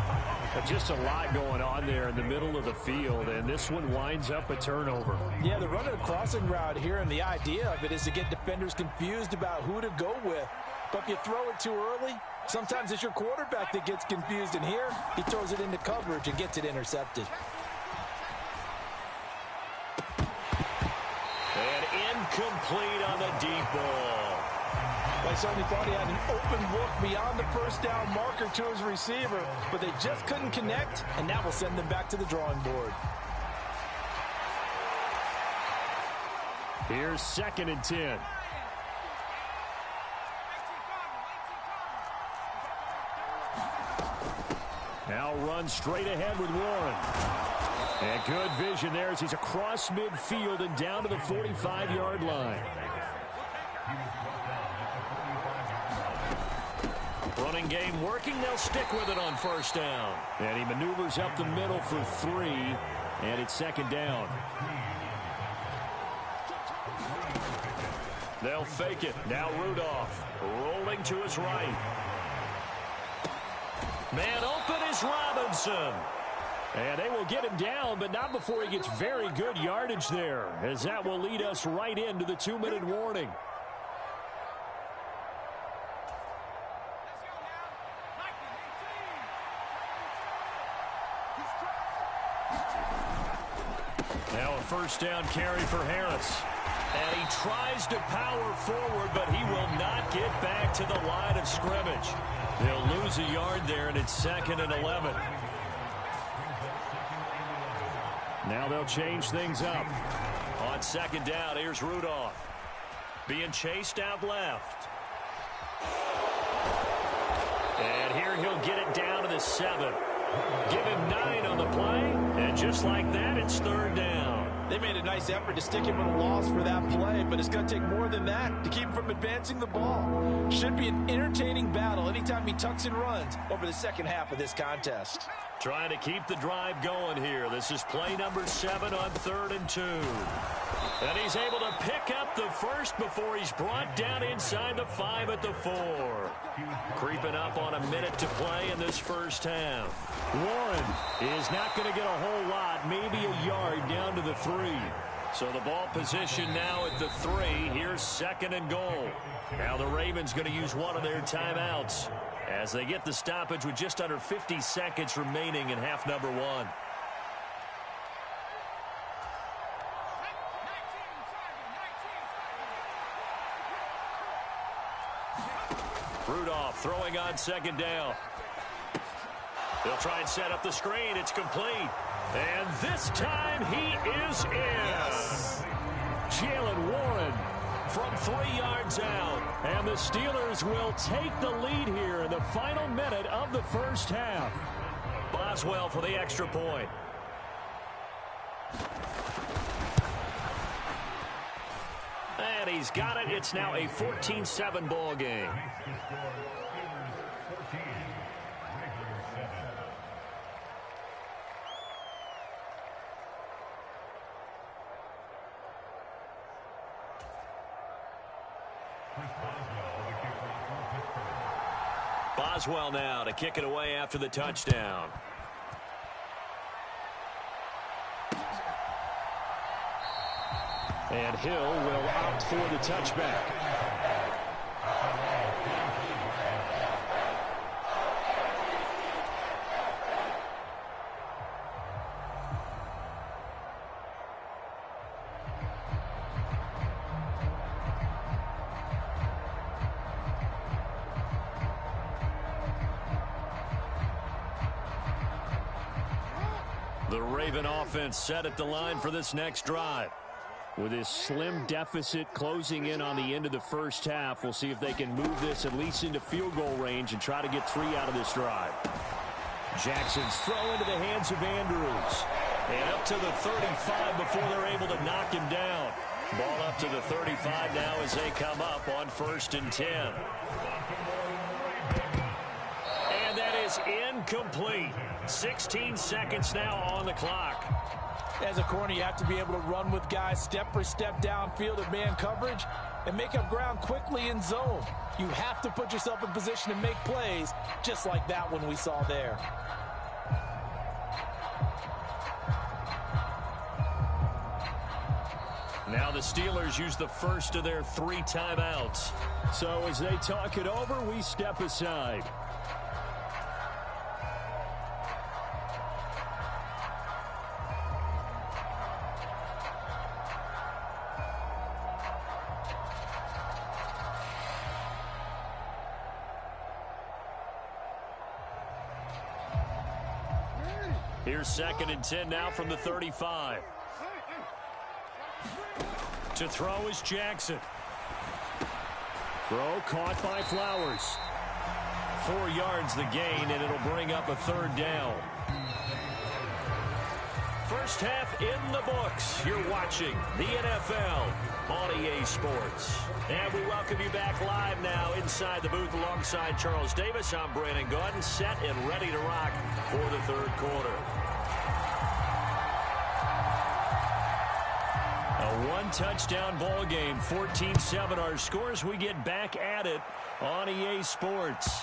Just a lot going on there in the middle of the field, and this one winds up a turnover. Yeah, they're running a crossing route here, and the idea of it is to get defenders confused about who to go with. But if you throw it too early, sometimes it's your quarterback that gets confused, and here he throws it into coverage and gets it intercepted. And incomplete on the deep ball. I certainly thought he had an open look beyond the 1st down marker to his receiver, but they just couldn't connect, and that will send them back to the drawing board. Here's 2nd and 10. Now run straight ahead with Warren. And good vision there as he's across midfield and down to the 45-yard line. Running game working. They'll stick with it on 1st down. And he maneuvers up the middle for 3, and it's 2nd down. They'll fake it. Now Rudolph rolling to his right. Man open is Robinson. And they will get him down, but not before he gets very good yardage there, as that will lead us right into the 2-minute warning. Now a 1st down carry for Harris. And he tries to power forward, but he will not get back to the line of scrimmage. They'll lose a yard there, and it's 2nd and 11. Now they'll change things up. On 2nd down, here's Rudolph. Being chased out left. And here he'll get it down to the 7. Give him 9 on the play, and just like that, it's 3rd down. They made a nice effort to stick him with a loss for that play, but it's going to take more than that to keep him from advancing the ball. Should be an entertaining battle anytime he tucks and runs over the 2nd half of this contest. Trying to keep the drive going here. This is play number 7 on 3rd and 2. And he's able to pick up the first before he's brought down inside the 5 at the 4. Creeping up on a minute to play in this 1st half. Warren is not going to get a whole lot, maybe a yard down to the 3. So the ball position now at the 3. Here's 2nd and goal. Now the Ravens going to use one of their timeouts as they get the stoppage with just under 50 seconds remaining in half number 1. Rudolph throwing on 2nd down. They'll try and set up the screen. It's complete. And this time he is in. Yes. Jaylen Warren from 3 yards out. And the Steelers will take the lead here in the final minute of the first half. Boswell for the extra point. And he's got it. It's now a 14-7 ball game. Boswell now to kick it away after the touchdown. And Hill will opt for the touchback. The Raven offense set at the line for this next drive. With this slim deficit closing in on the end of the first half, we'll see if they can move this at least into field goal range and try to get 3 out of this drive. Jackson's throw into the hands of Andrews. And up to the 35 before they're able to knock him down. Ball up to the 35 now as they come up on 1st and 10. And that is incomplete. 16 seconds now on the clock. As a corner, you have to be able to run with guys step for step downfield at man coverage and make up ground quickly in zone. You have to put yourself in position to make plays, just like that one we saw there. Now the Steelers use the first of their 3 timeouts. So as they talk it over, we step aside. Here's 2nd and 10 now from the 35. To throw is Jackson. Throw caught by Flowers. 4 yards the gain, and it'll bring up a 3rd down. First half in the books. You're watching the NFL on EA Sports. And we welcome you back live now inside the booth alongside Charles Davis. I'm Brandon Gaudin, set and ready to rock for the 3rd quarter. A 1-touchdown ball game, 14-7 our scores. We get back at it on EA Sports.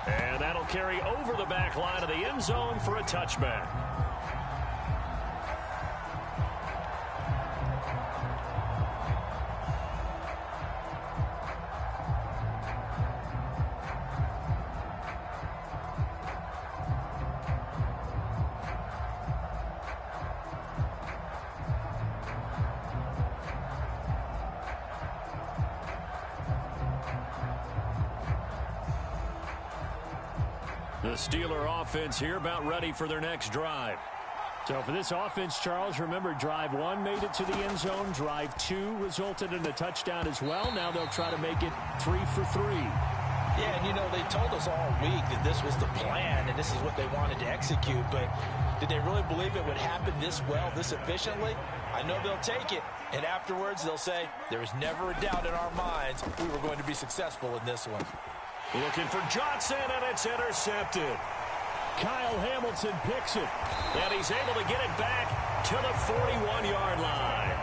And that'll carry over the back line of the end zone for a touchback. The Steeler offense here about ready for their next drive. So for this offense, Charles, remember drive 1 made it to the end zone. Drive 2 resulted in a touchdown as well. Now they'll try to make it 3 for 3. Yeah, and you know, they told us all week that this was the plan and this is what they wanted to execute, but did they really believe it would happen this well, this efficiently? I know they'll take it, and afterwards they'll say, there was never a doubt in our minds we were going to be successful in this one. Looking for Johnson, and it's intercepted. Kyle Hamilton picks it. And he's able to get it back to the 41-yard line.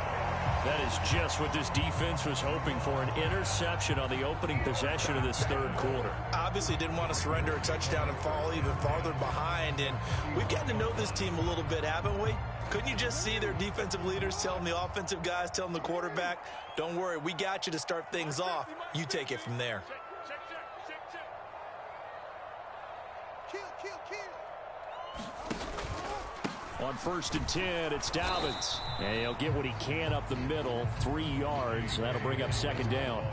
That is just what this defense was hoping for, an interception on the opening possession of this 3rd quarter. Obviously didn't want to surrender a touchdown and fall even farther behind, and we've gotten to know this team a little bit, haven't we? Couldn't you just see their defensive leaders telling the offensive guys, telling the quarterback, don't worry, we got you to start things off. You take it from there. On 1st and 10, it's Dobbins. And he'll get what he can up the middle, 3 yards. That'll bring up 2nd down.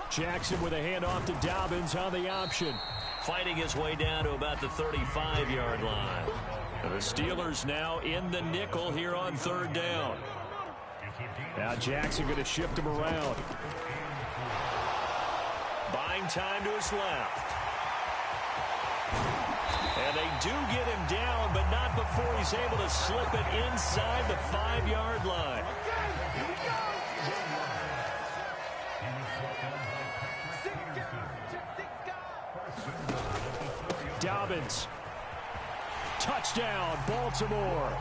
Jackson with a handoff to Dobbins on the option. Fighting his way down to about the 35-yard line. The Steelers now in the nickel here on third down. Now Jackson going to shift him around. Buying time to his left. And they do get him down, but not before he's able to slip it inside the 5-yard line. Dobbins. Touchdown, Baltimore.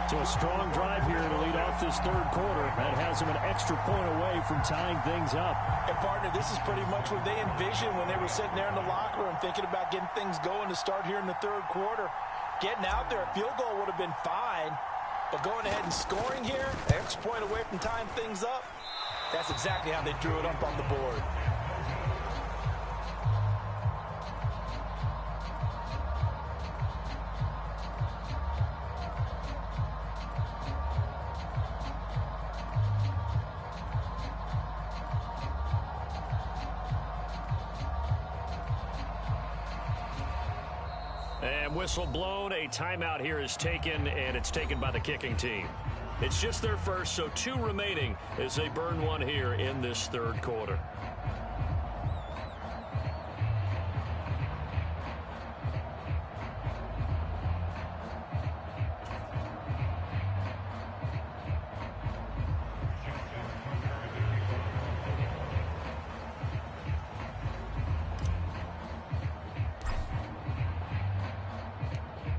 So a strong drive here to lead off this third quarter. That has them an extra point away from tying things up. And, partner, this is pretty much what they envisioned when they were sitting there in the locker room thinking about getting things going to start here in the third quarter. Getting out there, a field goal would have been fine. But going ahead and scoring here, an extra point away from tying things up, that's exactly how they drew it up on the board. And whistle blown, a timeout here is taken, and it's taken by the kicking team. It's just their first, so 2 remaining as they burn one here in this third quarter.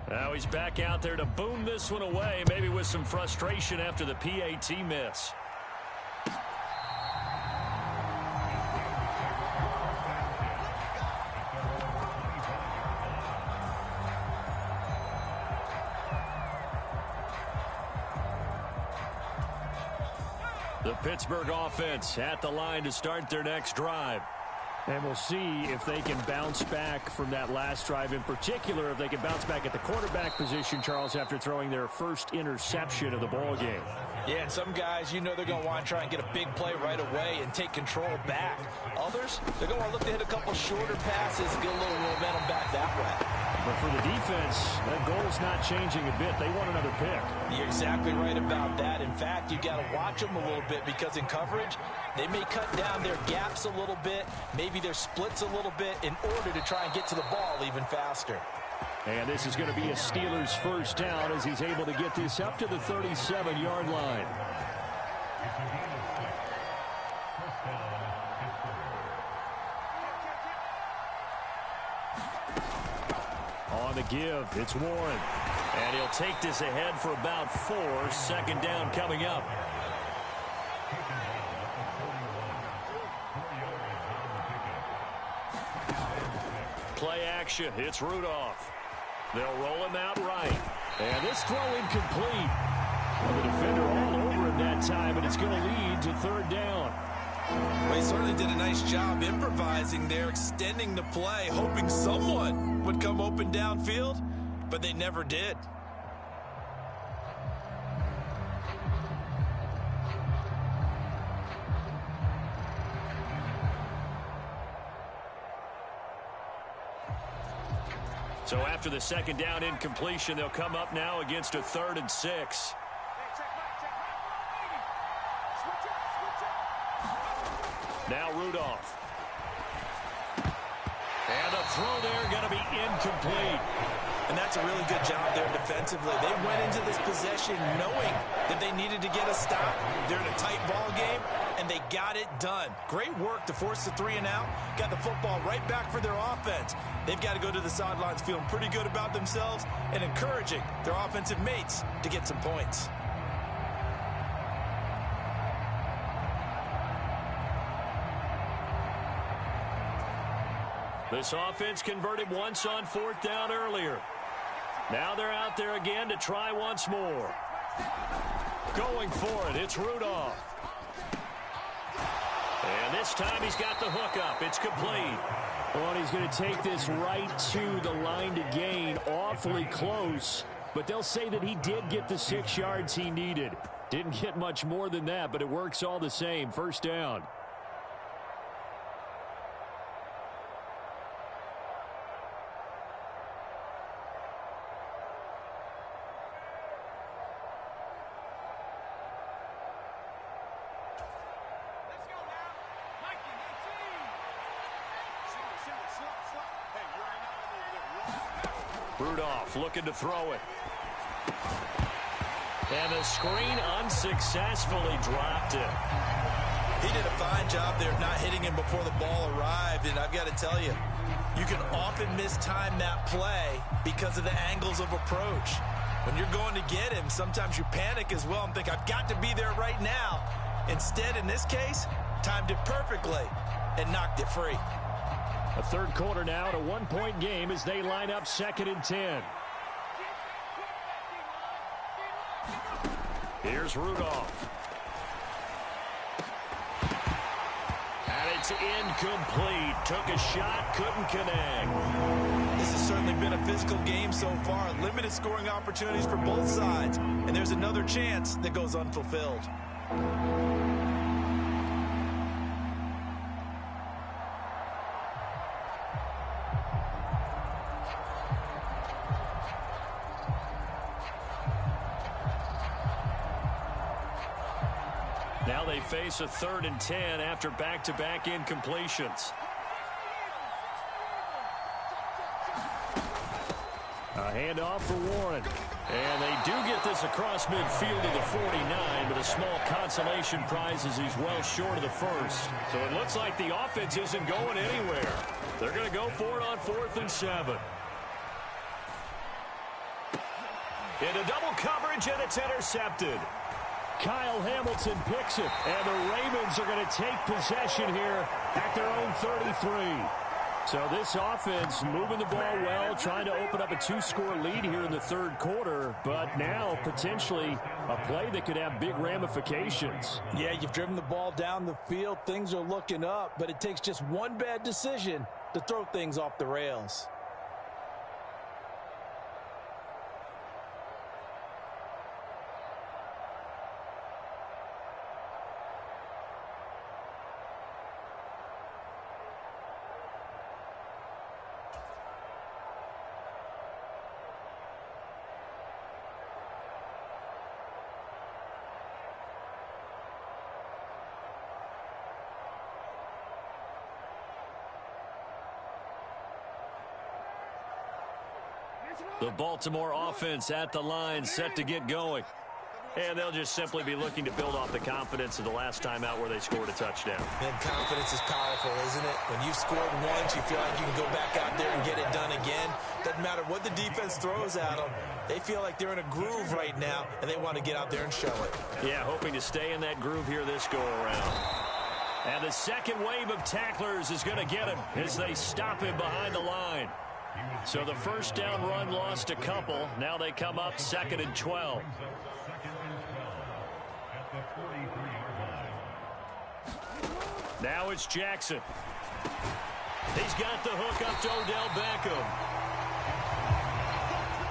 Now he's back out there to boom this one away, maybe with some frustration after the PAT miss. The Pittsburgh offense at the line to start their next drive. And we'll see if they can bounce back from that last drive. In particular, if they can bounce back at the quarterback position, Charles, after throwing their first interception of the ball game. Yeah, and some guys, you know they're going to want to try and get a big play right away and take control back. Others, they're going to want to look to hit a couple shorter passes, get a little momentum back that way. But for the defense, that goal's not changing a bit. They want another pick. You're exactly right about that. In fact, you got to watch them a little bit because in coverage, they may cut down their gaps a little bit, maybe their splits a little bit in order to try and get to the ball even faster. And this is going to be a Steelers first down as he's able to get this up to the 37-yard line. On the give, it's Warren. And he'll take this ahead for about 4. Second down coming up. Play action. It's Rudolph. They'll roll him out right. And this throw incomplete. Well, the defender all over him that time, and it's going to lead to third down. Well, he certainly did a nice job improvising there, extending the play, hoping someone would come open downfield, but they never did. So after the second down incompletion, they'll come up now against a 3rd and 6. Now Rudolph. And a throw there going to be incomplete. And that's a really good job there defensively. They went into this possession knowing that they needed to get a stop. They're in a tight ball game, and they got it done. Great work to force the 3 and out. Got the football right back for their offense. They've got to go to the sidelines feeling pretty good about themselves and encouraging their offensive mates to get some points. This offense converted once on 4th down earlier. Now they're out there again to try once more. Going for it, it's Rudolph. And this time he's got the hook up. It's complete. Well, he's going to take this right to the line to gain. Awfully close. but they'll say that he did get the 6 yards he needed. Didn't get much more than that, but it works all the same. First down. Rudolph looking to throw it. And the screen unsuccessfully dropped it. He did a fine job there of not hitting him before the ball arrived, and I've got to tell you, you can often mistime that play because of the angles of approach. When you're going to get him, sometimes you panic as well and think, I've got to be there right now. Instead, in this case, timed it perfectly and knocked it free. A third quarter now at a 1-point game as they line up 2nd and 10. Here's Rudolph. And it's incomplete. Took a shot, couldn't connect. This has certainly been a physical game so far. Limited scoring opportunities for both sides. And there's another chance that goes unfulfilled. Now they face a 3rd and 10 after back-to-back incompletions. A handoff for Warren. And they do get this across midfield to the 49, but a small consolation prize as he's well short of the first. So it looks like the offense isn't going anywhere. They're going to go for it on 4th and 7. Into double coverage, and it's intercepted. Kyle Hamilton picks it, and the Ravens are going to take possession here at their own 33. So this offense moving the ball well, trying to open up a 2-score lead here in the third quarter, but now potentially a play that could have big ramifications. Yeah, you've driven the ball down the field. Things are looking up, but it takes just one bad decision to throw things off the rails. The Baltimore offense at the line, set to get going. And they'll just simply be looking to build off the confidence of the last time out where they scored a touchdown. And confidence is powerful, isn't it? When you've scored once, you feel like you can go back out there and get it done again. Doesn't matter what the defense throws at them. They feel like they're in a groove right now, and they want to get out there and show it. Yeah, hoping to stay in that groove here this go-around. And the second wave of tacklers is going to get him as they stop him behind the line. So the first down run lost a couple. Now they come up 2nd and 12. Now it's Jackson. He's got the hook up to Odell Beckham.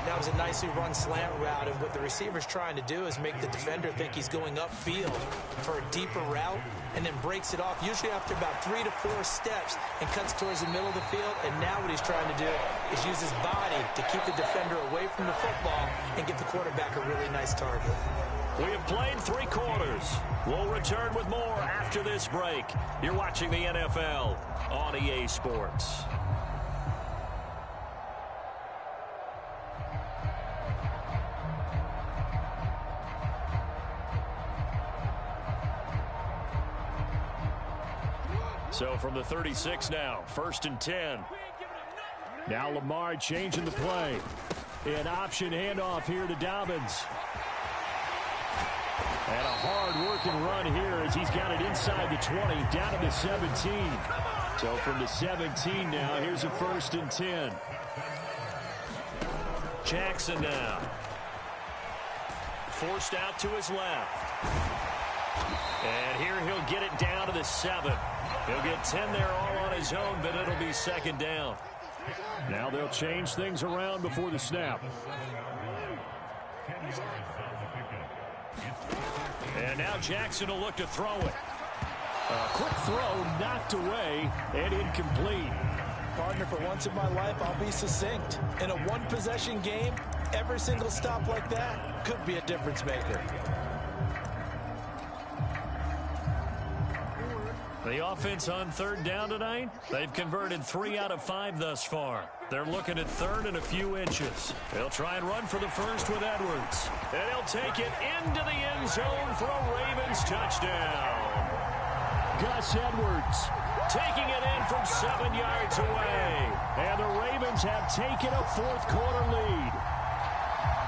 That was a nicely run slant route, and what the receiver's trying to do is make the defender think he's going upfield for a deeper route, and then breaks it off, usually after about 3 to 4 steps, and cuts towards the middle of the field. And now what he's trying to do is use his body to keep the defender away from the football and give the quarterback a really nice target. We have played 3 quarters. We'll return with more after this break. You're watching the NFL on EA Sports. So from the 36 now, 1st and 10. Now Lamar changing the play. An option handoff here to Dobbins. And a hard-working run here as he's got it inside the 20, down to the 17. So from the 17 now, here's a 1st and 10. Jackson now. Forced out to his left. And here he'll get it down to the 7. He'll get 10 there all on his own, but it'll be 2nd down. Now they'll change things around before the snap. And now Jackson will look to throw it. A quick throw knocked away and incomplete. Partner, for once in my life, I'll be succinct. In a one-possession game, every single stop like that could be a difference maker. The offense on third down tonight, they've converted 3 out of 5 thus far. They're looking at third and a few inches. They'll try and run for the first with Edwards. And he'll take it into the end zone for a Ravens touchdown. Gus Edwards taking it in from 7 yards away. And the Ravens have taken a fourth-quarter lead.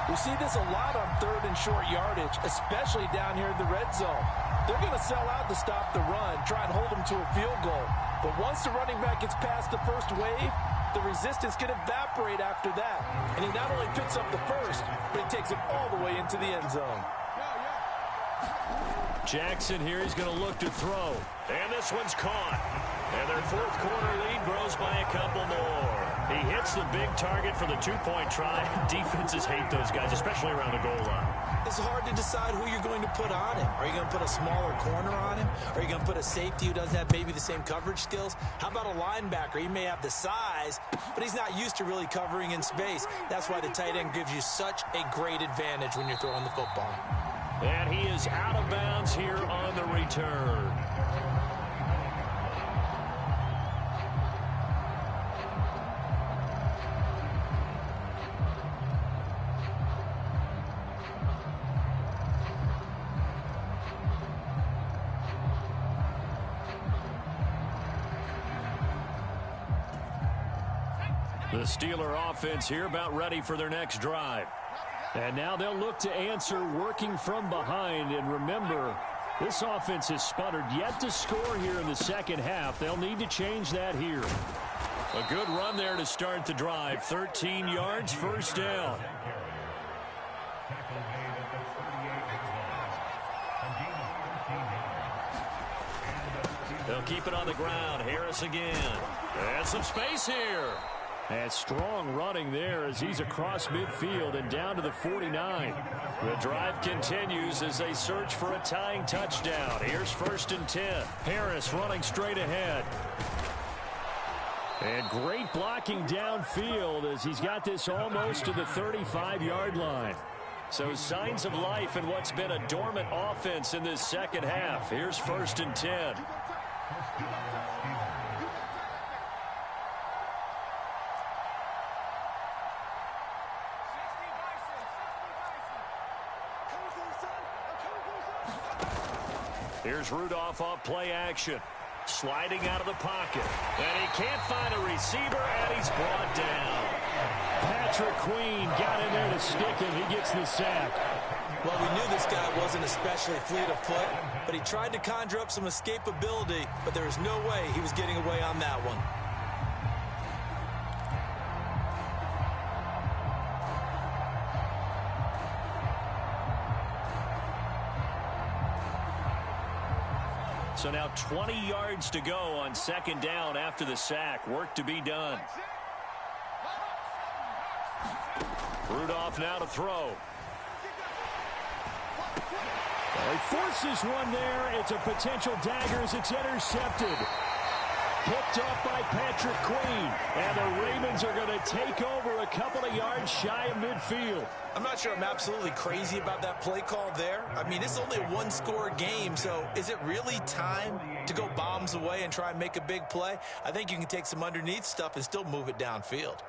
We see this a lot on third and short yardage, especially down here in the red zone. They're going to sell out to stop the run, try and hold them to a field goal. But once the running back gets past the first wave, the resistance can evaporate after that. And he not only picks up the first, but he takes it all the way into the end zone. Jackson here is going to look to throw. And this one's caught. And their fourth-quarter lead grows by a couple more. He hits the big target for the two-point try. Defenses hate those guys, especially around the goal line. It's hard to decide who you're going to put on him. Are you going to put a smaller corner on him? Are you going to put a safety who doesn't have maybe the same coverage skills? How about a linebacker? He may have the size, but he's not used to really covering in space. That's why the tight end gives you such a great advantage when you're throwing the football. And he is out of bounds here on the return. The Steeler offense here about ready for their next drive. And now they'll look to answer working from behind. And remember, this offense has sputtered yet to score here in the second half. They'll need to change that here. A good run there to start the drive. 13 yards, first down. They'll keep it on the ground. Harris again. And some space here. And strong running there as he's across midfield and down to the 49. The drive continues as they search for a tying touchdown. Here's 1st and 10. Harris running straight ahead. And great blocking downfield as he's got this almost to the 35-yard line. So signs of life in what's been a dormant offense in this second half. Here's 1st and 10. Here's Rudolph off play action. Sliding out of the pocket. And he can't find a receiver, and he's brought down. Patrick Queen got in there to stick him. He gets the sack. Well, we knew this guy wasn't especially fleet of foot, but he tried to conjure up some escapability, but there was no way he was getting away on that one. So now 20 yards to go on 2nd down after the sack. Work to be done. Rudolph now to throw. Well, he forces one there. It's a potential dagger as it's intercepted. Picked up by Patrick Queen. And the Ravens are going to take over a couple of yards shy of midfield. I'm not sure I'm absolutely crazy about that play call there. I mean, it's only a one-score game, so is it really time to go bombs away and try and make a big play? I think you can take some underneath stuff and still move it downfield.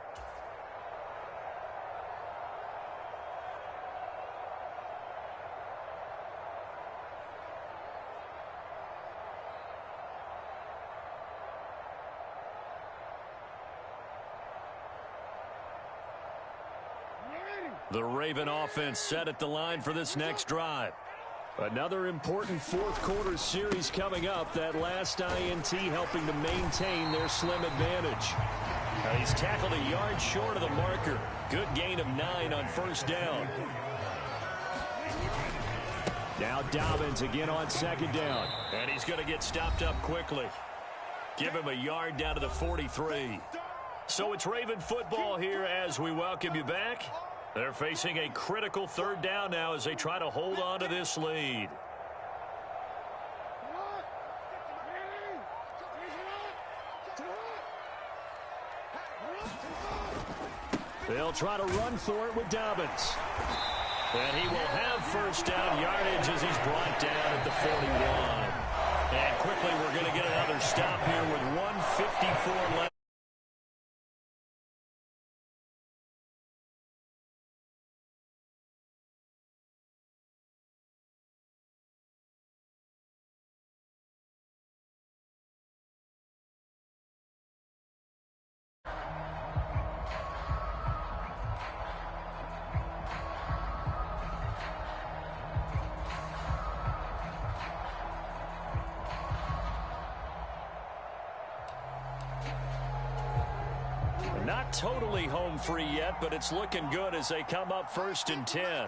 The Raven offense set at the line for this next drive. Another important fourth-quarter series coming up. That last INT helping to maintain their slim advantage. Now he's tackled a yard short of the marker. Good gain of 9 on 1st down. Now Dobbins again on 2nd down. And he's going to get stopped up quickly. Give him a yard down to the 43. So it's Raven football here as we welcome you back. They're facing a critical third down now as they try to hold on to this lead. They'll try to run for it with Dobbins. And he will have first down yardage as he's brought down at the 41. And quickly we're going to get another stop here with 1:54 left. Not totally home free yet, but it's looking good as they come up 1st and 10.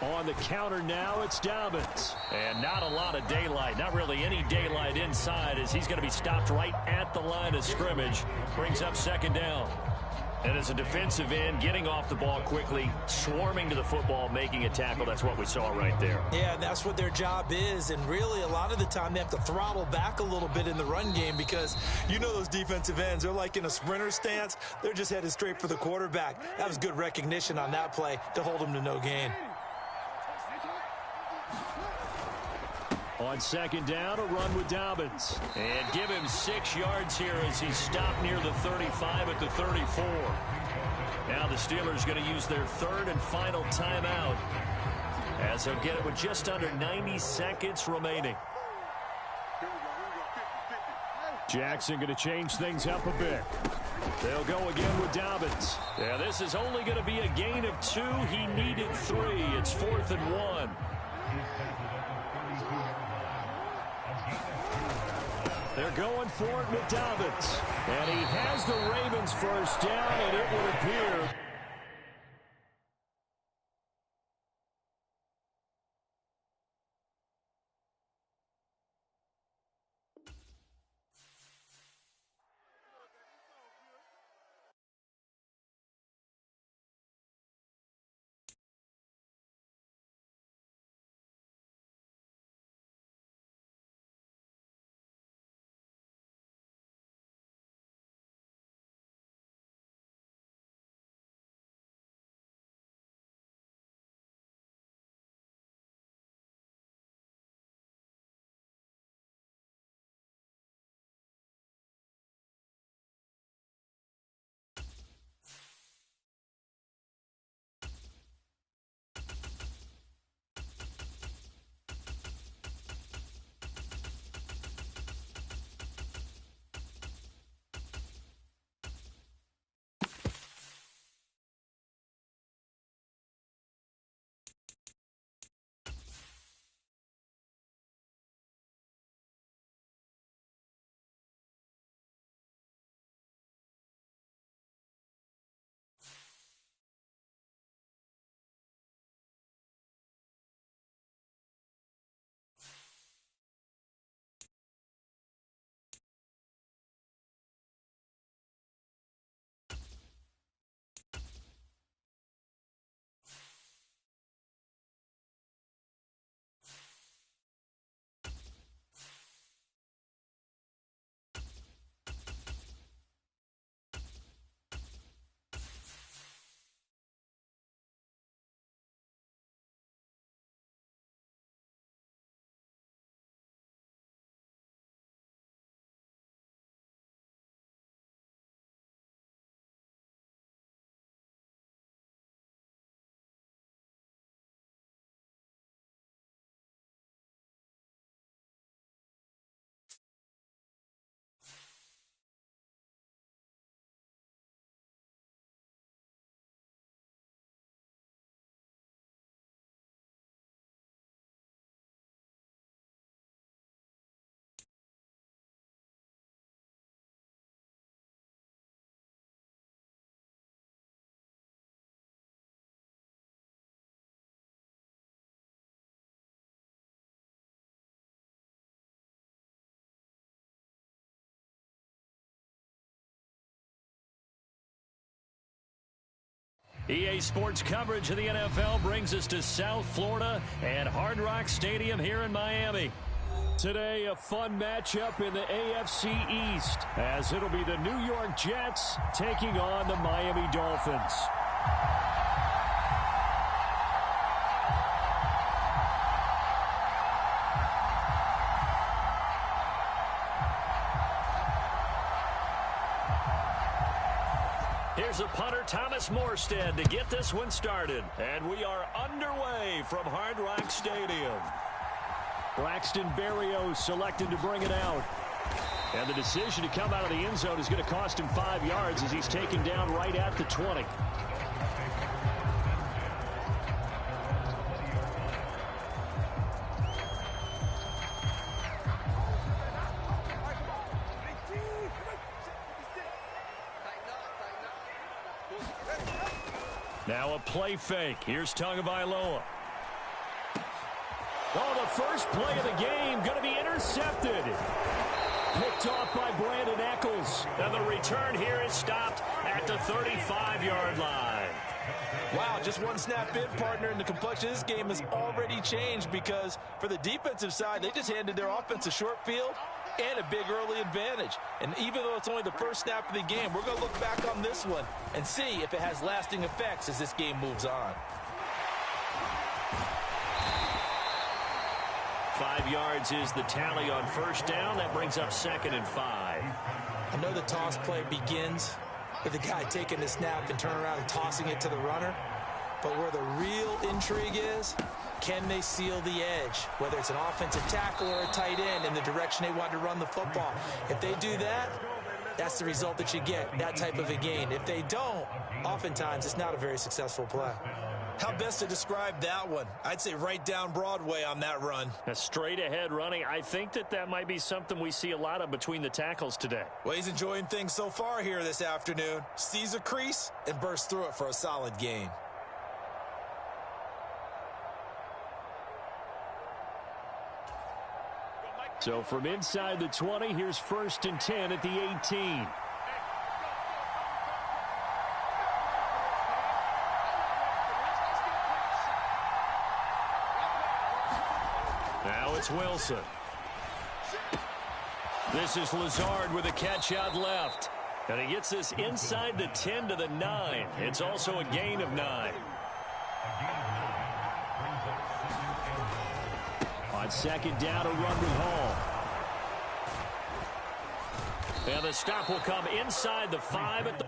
On the counter now, it's Dobbins. And not a lot of daylight, not really any daylight inside as he's going to be stopped right at the line of scrimmage. Brings up 2nd down. And as a defensive end, getting off the ball quickly, swarming to the football, making a tackle, that's what we saw right there. Yeah, that's what their job is, and really a lot of the time they have to throttle back a little bit in the run game because you know those defensive ends, they're like in a sprinter stance. They're just headed straight for the quarterback. That was good recognition on that play to hold him to no gain. On 2nd down, a run with Dobbins. And give him 6 yards here as he's stopped near the 35 at the 34. Now the Steelers going to use their 3rd and final timeout as they'll get it with just under 90 seconds remaining. Jackson going to change things up a bit. They'll go again with Dobbins. Yeah, this is only going to be a gain of 2. He needed 3. It's 4th and 1. They're going for it with Dobbins. And he has the Ravens first down, and it would appear EA Sports coverage of the NFL brings us to South Florida and Hard Rock Stadium here in Miami. Today, a fun matchup in the AFC East, as it'll be the New York Jets taking on the Miami Dolphins. Here's a punter, Thomas Morstead, to get this one started. And we are underway from Hard Rock Stadium. Braxton Berrios selected to bring it out. And the decision to come out of the end zone is going to cost him 5 yards as he's taken down right at the 20. Now a play fake. Here's Tagovailoa. Oh, the first play of the game going to be intercepted. Picked off by Brandon Echols. And the return here is stopped at the 35-yard line. Wow, just one snap in, partner, and the complexion of this game has already changed because for the defensive side, they just handed their offense a short field and a big early advantage. And even though it's only the first snap of the game, we're going to look back on this one and see if it has lasting effects as this game moves on. 5 yards is the tally on first down. That brings up 2nd and 5. I know the toss play begins with the guy taking the snap and turning around and tossing it to the runner. But where the real intrigue is, can they seal the edge, whether it's an offensive tackle or a tight end in the direction they want to run the football. If they do that, that's the result that you get, that type of a gain. If they don't, oftentimes it's not a very successful play. How best to describe that one? I'd say right down Broadway on that run. A straight ahead running. I think that might be something we see a lot of between the tackles today. Well, he's enjoying things so far here this afternoon. Sees a crease and bursts through it for a solid gain. So from inside the 20, here's 1st and 10 at the 18. Now it's Wilson. This is Lazard with a catch out left. And he gets this inside the 10 to the 9. It's also a gain of 9. On 2nd down, a run with Hall. And the stop will come inside the 5 at the...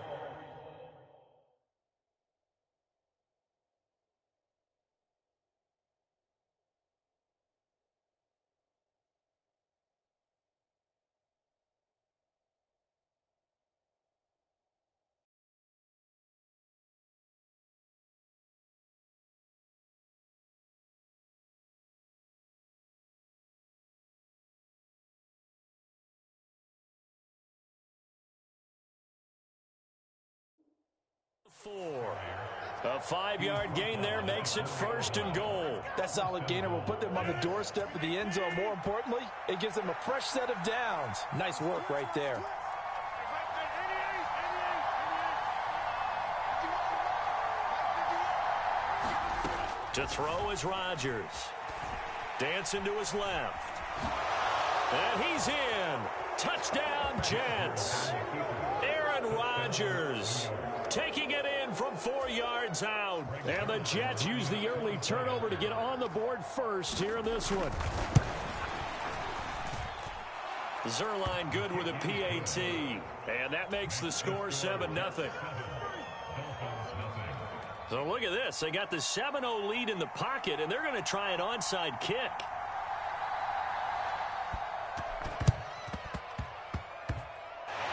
A 5-yard gain there makes it 1st and goal. That solid gainer will put them on the doorstep of the end zone. More importantly, it gives them a fresh set of downs. Nice work right there. To throw is Rodgers. Dancing to his left. And he's in. Touchdown, Jets. Aaron Rodgers taking it in from 4 yards out. And the Jets use the early turnover to get on the board first here in this one. Zuerlein good with a PAT. And that makes the score 7-0. So look at this. They got the 7-0 lead in the pocket, and they're going to try an onside kick.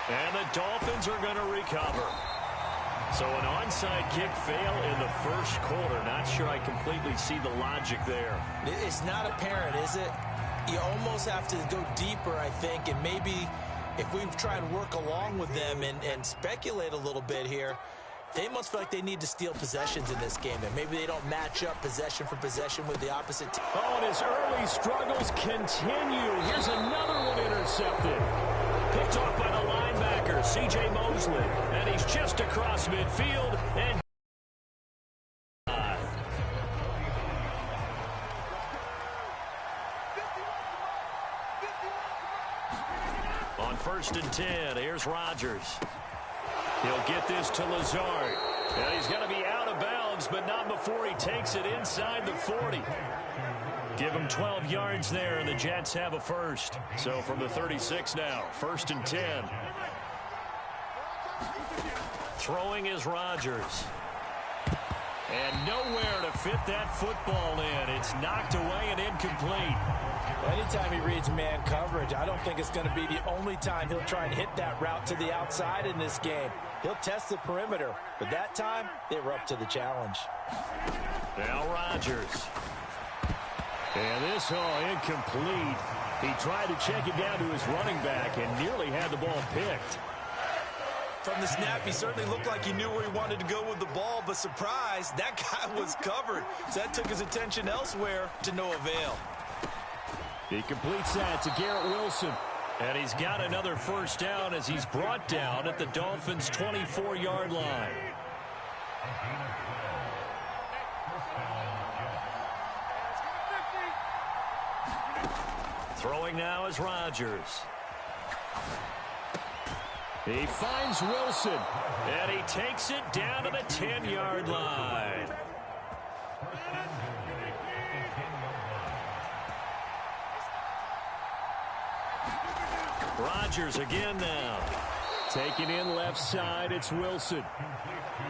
And the Dolphins are going to recover. So an onside kick fail in the first quarter. Not sure I completely see the logic there. It's not apparent, is it? You almost have to go deeper, I think, and maybe if we try and work along with them and speculate a little bit here, they must feel like they need to steal possessions in this game, and maybe they don't match up possession for possession with the opposite team. Oh, and his early struggles continue. Here's another one intercepted. Picked off by the linebacker, C.J. Mosley. And he's just across midfield. And On 1st and 10, here's Rodgers. He'll get this to Lazard. And he's going to be out of bounds, but not before he takes it inside the 40. Give him 12 yards there, and the Jets have a first. So from the 36 now, 1st and 10. Throwing is Rodgers. And nowhere to fit that football in. It's knocked away and incomplete. Anytime he reads man coverage, I don't think it's going to be the only time he'll try and hit that route to the outside in this game. He'll test the perimeter, but that time they were up to the challenge. Now Rodgers. And this incomplete. He tried to check it down to his running back and nearly had the ball picked. From the snap, he certainly looked like he knew where he wanted to go with the ball, but surprise, that guy was covered. So that took his attention elsewhere to no avail. He completes that to Garrett Wilson. And he's got another first down as he's brought down at the Dolphins' 24-yard line. Throwing now is Rodgers. He finds Wilson, and he takes it down to the 10-yard line. Rodgers again now. Taking in left side, it's Wilson.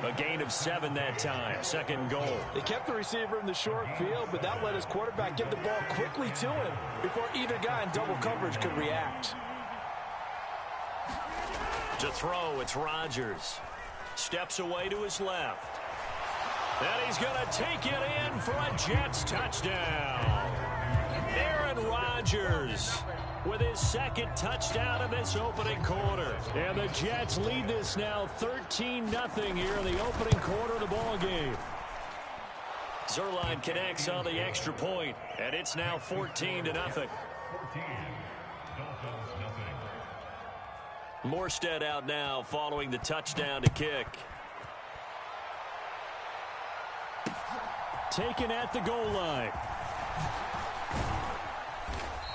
A gain of 7 that time, 2nd goal. They kept the receiver in the short field, but that let his quarterback get the ball quickly to him before either guy in double coverage could react. To throw, it's Rodgers. Steps away to his left. And he's going to take it in for a Jets touchdown. Aaron Rodgers with his 2nd touchdown of this opening quarter. And the Jets lead this now 13-0 here in the opening quarter of the ball game. Zuerlein connects on the extra point, and it's now 14-0. Morstead out now following the touchdown to kick. Taken at the goal line.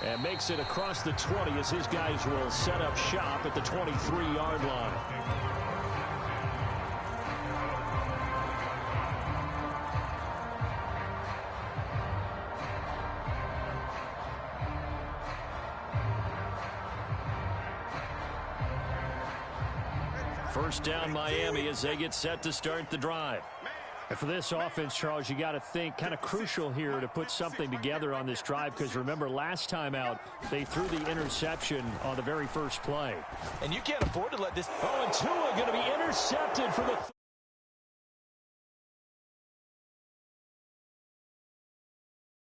And makes it across the 20 as his guys will set up shop at the 23-yard line. First down Miami as they get set to start the drive. And for this offense, Charles, you got to think kind of crucial here to put something together on this drive, because remember last time out they threw the interception on the very first play. And you can't afford to let this. Oh, and Tua going to be intercepted for the